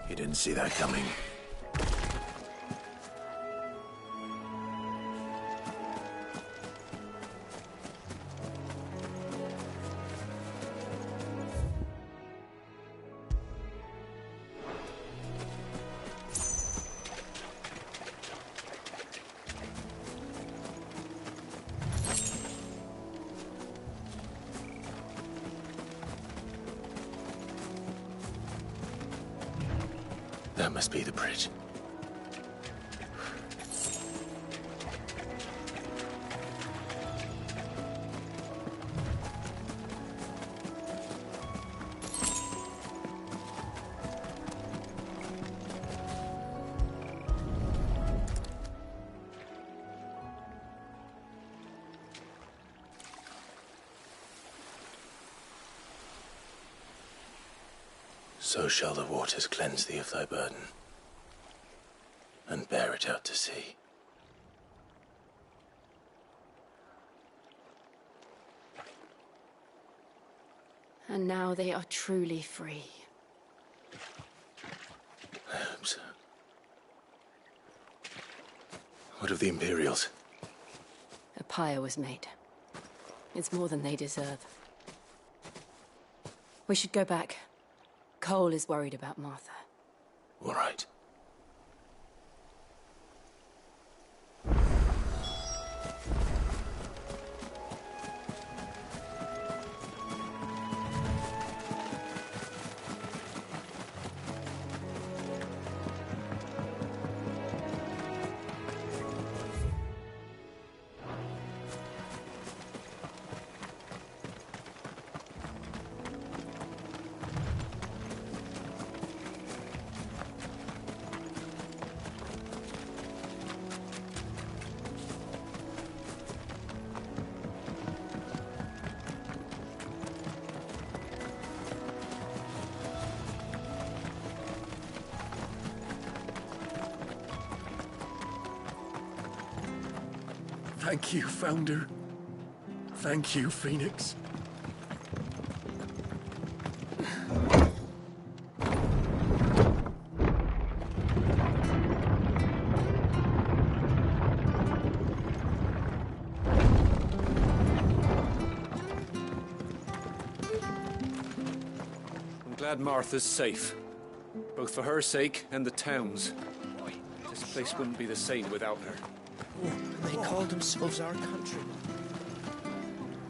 You didn't see that coming. That must be the bridge. So shall the waters cleanse thee of thy burden, and bear it out to sea. And now they are truly free. I hope so. What of the Imperials? A pyre was made. It's more than they deserve. We should go back. Cole is worried about Martha. All right. Thank you, Founder. Thank you, Phoenix. I'm glad Martha's safe, both for her sake and the town's. To This place wouldn't be the same without her. Oh, and they call themselves our countrymen.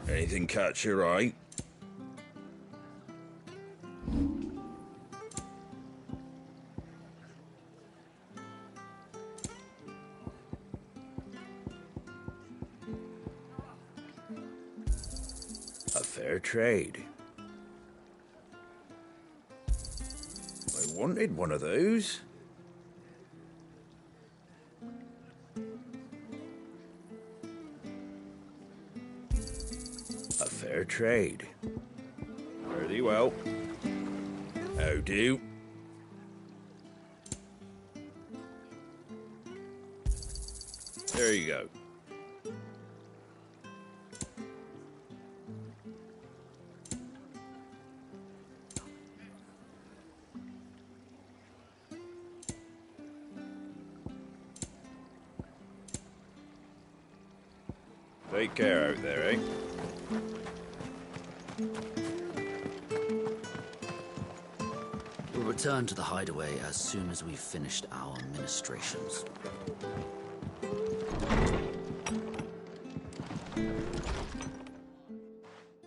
Anything catch your eye? A fair trade. I wanted one of those. A fair trade. Very well. How do? There you go. Take care out there, eh? We'll return to the hideaway as soon as we've finished our ministrations.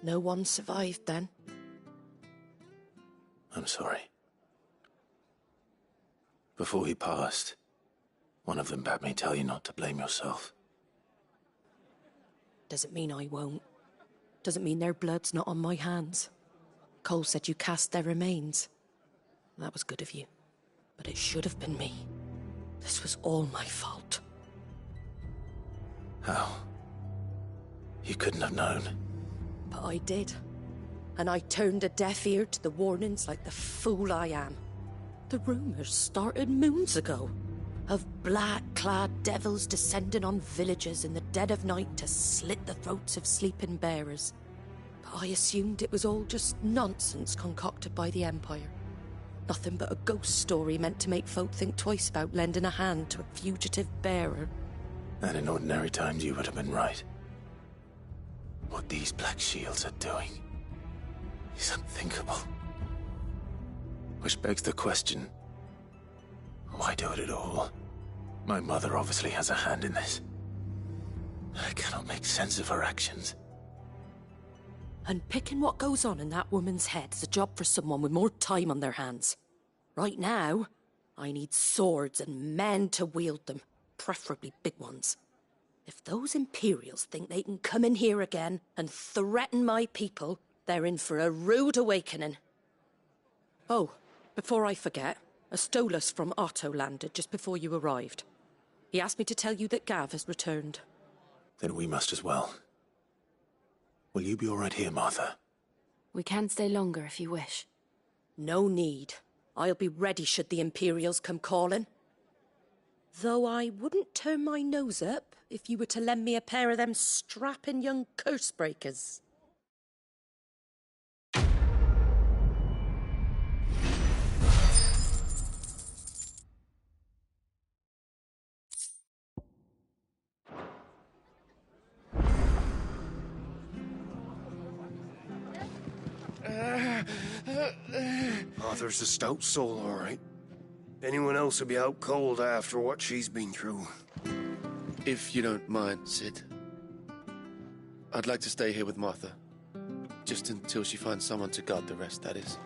No one survived then? I'm sorry. Before he passed, one of them bade me tell you not to blame yourself. Doesn't mean I won't. Doesn't mean their blood's not on my hands. Cole said you cast their remains. That was good of you. But it should have been me. This was all my fault. How? You couldn't have known. But I did. And I turned a deaf ear to the warnings like the fool I am. The rumours started moons ago. Of black-clad devils descending on villages in the dead of night to slit the throats of sleeping bearers. But I assumed it was all just nonsense concocted by the Empire. Nothing but a ghost story meant to make folk think twice about lending a hand to a fugitive bearer. And in ordinary times you would have been right. What these Black Shields are doing is unthinkable. Which begs the question, why do it at all? My mother obviously has a hand in this. I cannot make sense of her actions. And picking what goes on in that woman's head is a job for someone with more time on their hands. Right now, I need swords and men to wield them, preferably big ones. If those Imperials think they can come in here again and threaten my people, they're in for a rude awakening. Oh, before I forget, a Stolas from Otto landed just before you arrived. He asked me to tell you that Gav has returned. Then we must as well. Will you be all right here, Martha? We can stay longer if you wish. No need. I'll be ready should the Imperials come calling. Though I wouldn't turn my nose up if you were to lend me a pair of them strapping young curse breakers. Arthur's a stout soul, all right. Anyone else would be out cold after what she's been through. If you don't mind, Sid, I'd like to stay here with Martha. Just until she finds someone to guard the rest, that is.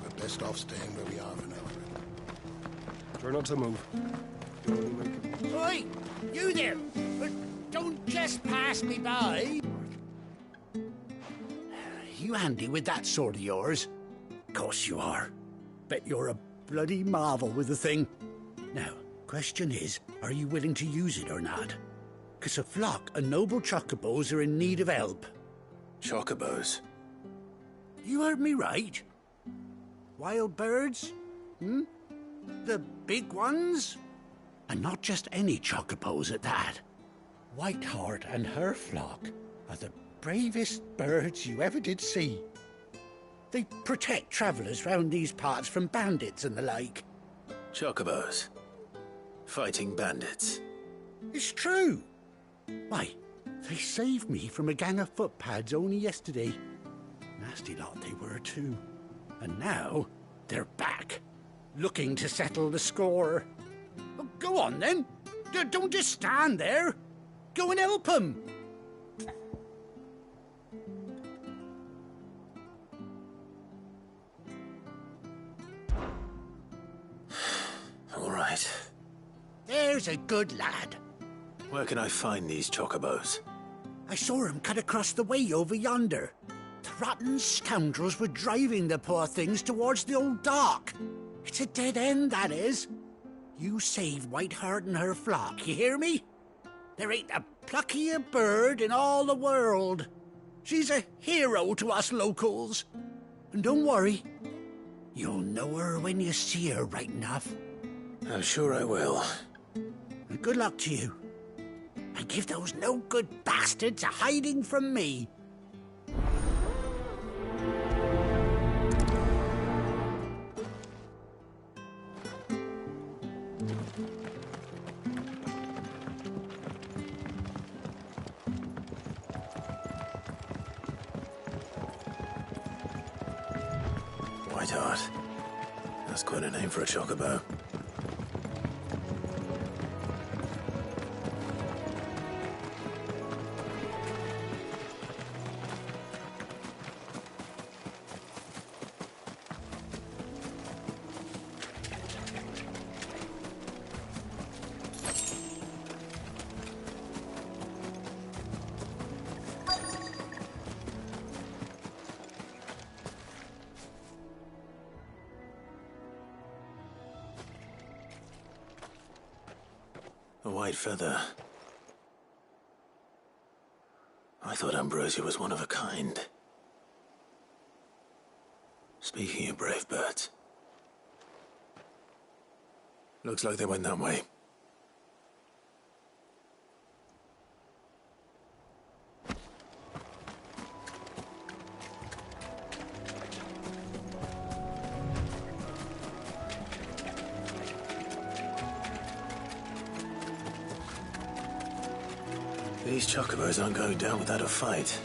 We're best off staying where we are for now. Try not to move. Oi! You there! Don't just pass me by! You handy with that sword of yours? Course you are. Bet you're a bloody marvel with the thing. Now, question is, are you willing to use it or not? 'Cause a flock of noble chocobos are in need of help. Chocobos? You heard me right. Wild birds, The big ones? And not just any chocobos at that. Whiteheart and her flock are the bravest birds you ever did see. They protect travellers round these parts from bandits and the like. Chocobos. Fighting bandits. It's true. Why, they saved me from a gang of footpads only yesterday. Nasty lot they were too. And now they're back, looking to settle the score. Oh, go on then. Don't just stand there. Go and help them. All right. There's a good lad. Where can I find these chocobos? I saw him cut across the way over yonder. The rotten scoundrels were driving the poor things towards the old dock. It's a dead end, that is. You save Whiteheart and her flock, you hear me? There ain't a pluckier bird in all the world. She's a hero to us locals. And don't worry, you'll know her when you see her right enough. I'm sure I will. And good luck to you. And give those no-good bastards a hiding from me. Whiteheart. That's quite a name for a chocobo. A white feather. I thought Ambrosia was one of a kind. Speaking of brave birds. Looks like they went that way. These chocobos aren't going down without a fight.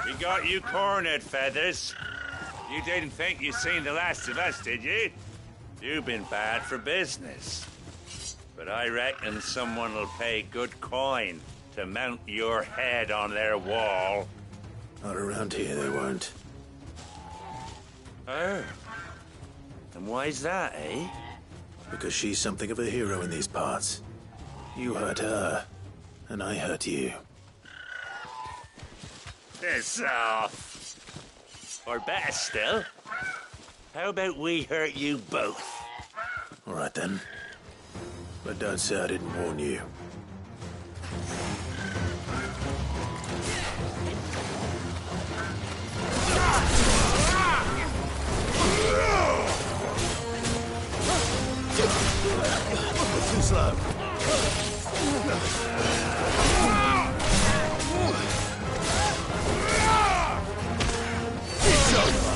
We got you cornered, Feathers. You didn't think you'd seen the last of us, did you? You've been bad for business. But I reckon someone will pay good coin to mount your head on their wall. Not around here, they won't. Oh. And why's that, eh? Because she's something of a hero in these parts. You hurt her, and I hurt you. Piss off. Or better still, how about we hurt you both? All right, then. But don't say I didn't warn you. Too slow. It's over.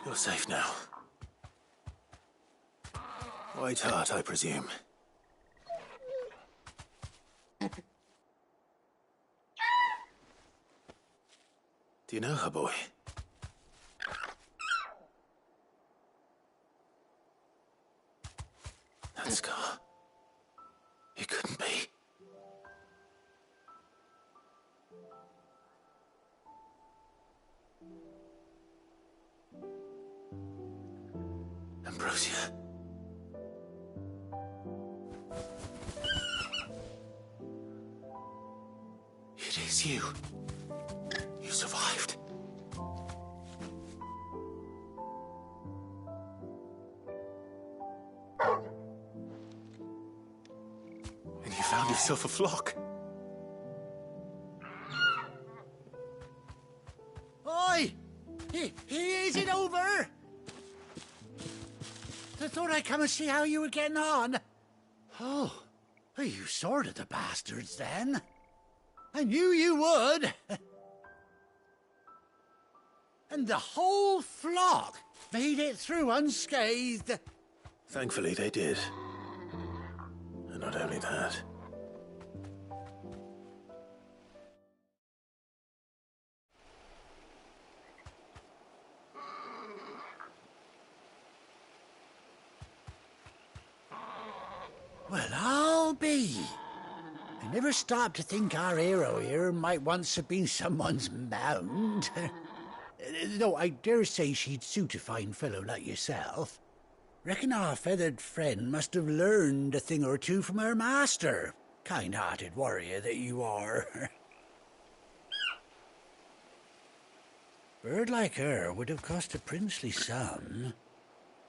You're safe now. White Hart, I presume. Do you know her, boy? That scar. It couldn't be. Ambrosia. It is you. You survived. And you found yourself a flock. Oi! Is it over? I thought I'd come and see how you were getting on. Oh, you sorted the bastards then. I knew you would. And the whole flock made it through unscathed. Thankfully, they did. And not only that. Well, I'll be. I never stopped to think our hero here might once have been someone's mount. Though I dare say she'd suit a fine fellow like yourself. Reckon our feathered friend must have learned a thing or two from her master. Kind-hearted warrior that you are. Bird like her would have cost a princely sum.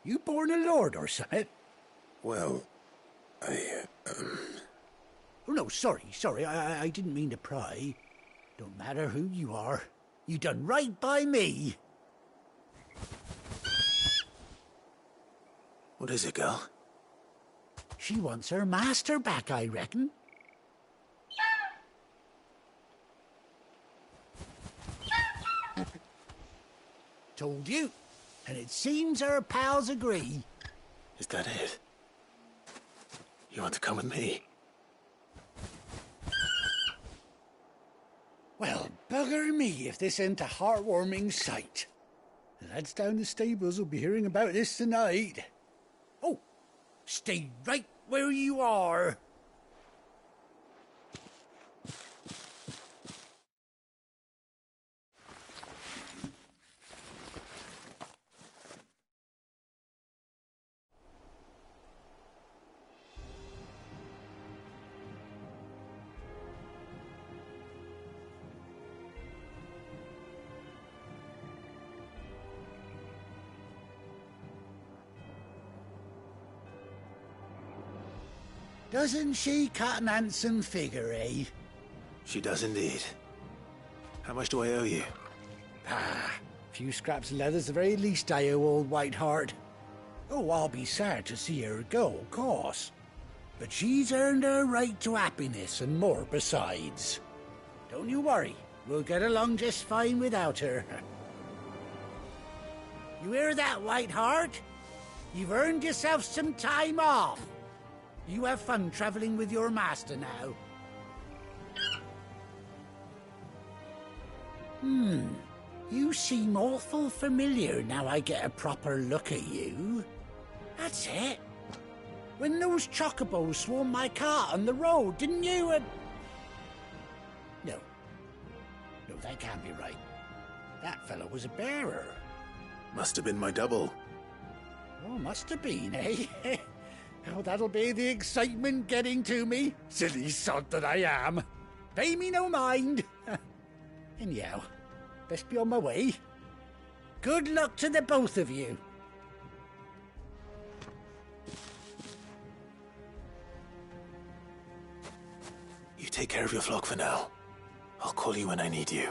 You born a lord or something? Well, Oh, no, sorry. I didn't mean to pry. Don't matter who you are. You done right by me. What is it, girl? She wants her master back, I reckon. Told you. And it seems her pals agree. Is that it? You want to come with me? Well, bugger me if this ain't a heartwarming sight. The lads down the stables will be hearing about this tonight. Oh, stay right where you are. Doesn't she cut an handsome figure, eh? She does indeed. How much do I owe you? A few scraps of leather's the very least I owe old White Hart. Oh, I'll be sad to see her go, of course. But she's earned her right to happiness and more besides. Don't you worry, we'll get along just fine without her. You hear that, White Hart? You've earned yourself some time off. You have fun traveling with your master now. You seem awful familiar now I get a proper look at you. That's it. When those chocobos swarmed my cart on the road, didn't you? No, that can't be right. That fellow was a bearer. Must have been my double. Oh, must have been, eh? Oh, that'll be the excitement getting to me. Silly sod that I am. Pay me no mind. Anyhow, best be on my way. Good luck to the both of you. You take care of your flock for now. I'll call you when I need you.